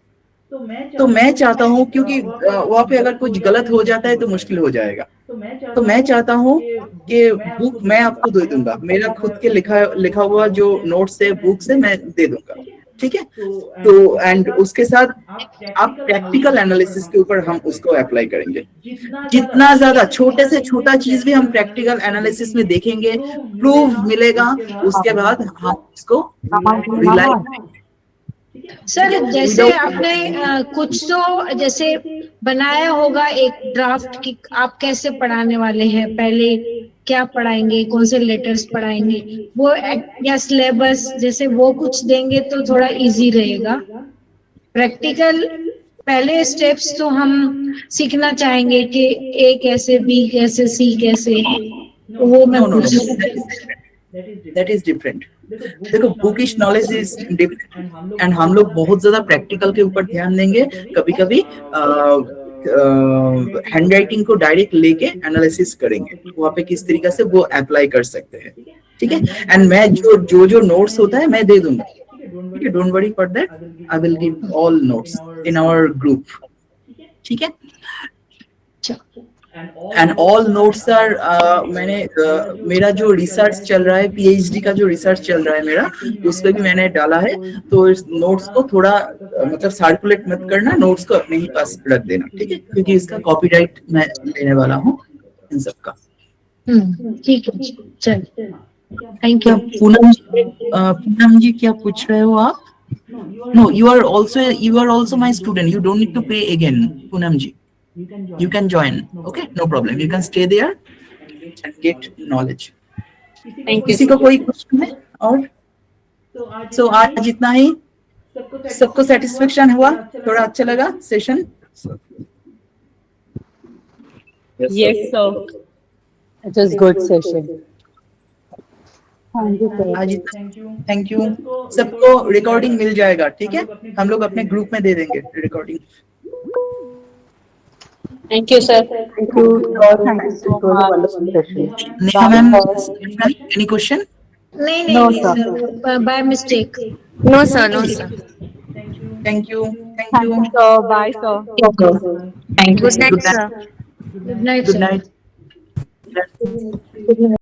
तो मैं चाहता हूँ, क्योंकि वहाँ पे अगर कुछ गलत हो जाता है तो मुश्किल हो जाएगा, तो मैं चाहता हूँ कि बुक मैं आपको दे दूंगा, मेरा खुद के लिखा हुआ जो नोट्स है बुक से मैं दे दूंगा, ठीक है। तो एंड उसके साथ आप प्रैक्टिकल एनालिसिस के ऊपर हम उसको अप्लाई करेंगे। जितना ज्यादा छोटे से छोटा चीज भी हम प्रैक्टिकल एनालिसिस में देखेंगे, प्रूफ मिलेगा, उसके बाद हम उसको रिलाई करेंगे। सर जैसे आपने कुछ तो जैसे बनाया होगा एक ड्राफ्ट की आप कैसे पढ़ाने वाले हैं, पहले क्या पढ़ाएंगे, कौन से लेटर्स पढ़ाएंगे, वो या सिलेबस जैसे वो कुछ देंगे तो थोड़ा इजी रहेगा। प्रैक्टिकल पहले स्टेप्स तो हम सीखना चाहेंगे कि ए कैसे, बी कैसे, सी कैसे, वो मैं दैट इज डिफरेंट। देखो bookish knowledge is different and हम लोग बहुत ज्यादा प्रैक्टिकल के ऊपर ध्यान देंगे। कभी कभी हैंडराइटिंग को डायरेक्ट लेके एनालिसिस करेंगे, वहाँ पे किस तरीके से वो अप्लाई कर सकते हैं, ठीक है। एंड मैं जो नोट्स होता है मैं दे दूंगा, ठीक है, don't worry for that, I will give all notes in our group, ठीक है। एंड ऑल नोट्स आर मैंने मेरा जो रिसर्च चल रहा है, पीएचडी का जो रिसर्च चल रहा है मेरा, उसमें भी मैंने डाला है। तो इस नोट्स को थोड़ा मतलब सर्कुलेट मत करना, नोट्स को अपने ही पास रख देना, ठीक है, क्योंकि इसका कॉपीराइट मैं लेने वाला हूँ इन सब का। ठीक है, चल थैंक यू। पूनम जी क्या पूछ रहे हो आप? No, you are also my student, you don't need to pay again, Poonam ji. You can join, okay, no problem, you can stay there and get knowledge. किसी को कोई क्वेश्चन है? और सो आज इतना ही, सबको सेटिस्फेक्शन हुआ, थोड़ा अच्छा लगा session? Yes sir, it was good session. आज इतना, थैंक यू। सबको रिकॉर्डिंग मिल जाएगा, ठीक है, हम लोग अपने ग्रुप में दे देंगे recording. Thank you, sir. Thank you. It was a wonderful session. Neha ma'am, any question? नहीं sir, by mistake. No, sir. No, sir. Thank you So bye sir. Thank you. Good night, sir. Good night good night.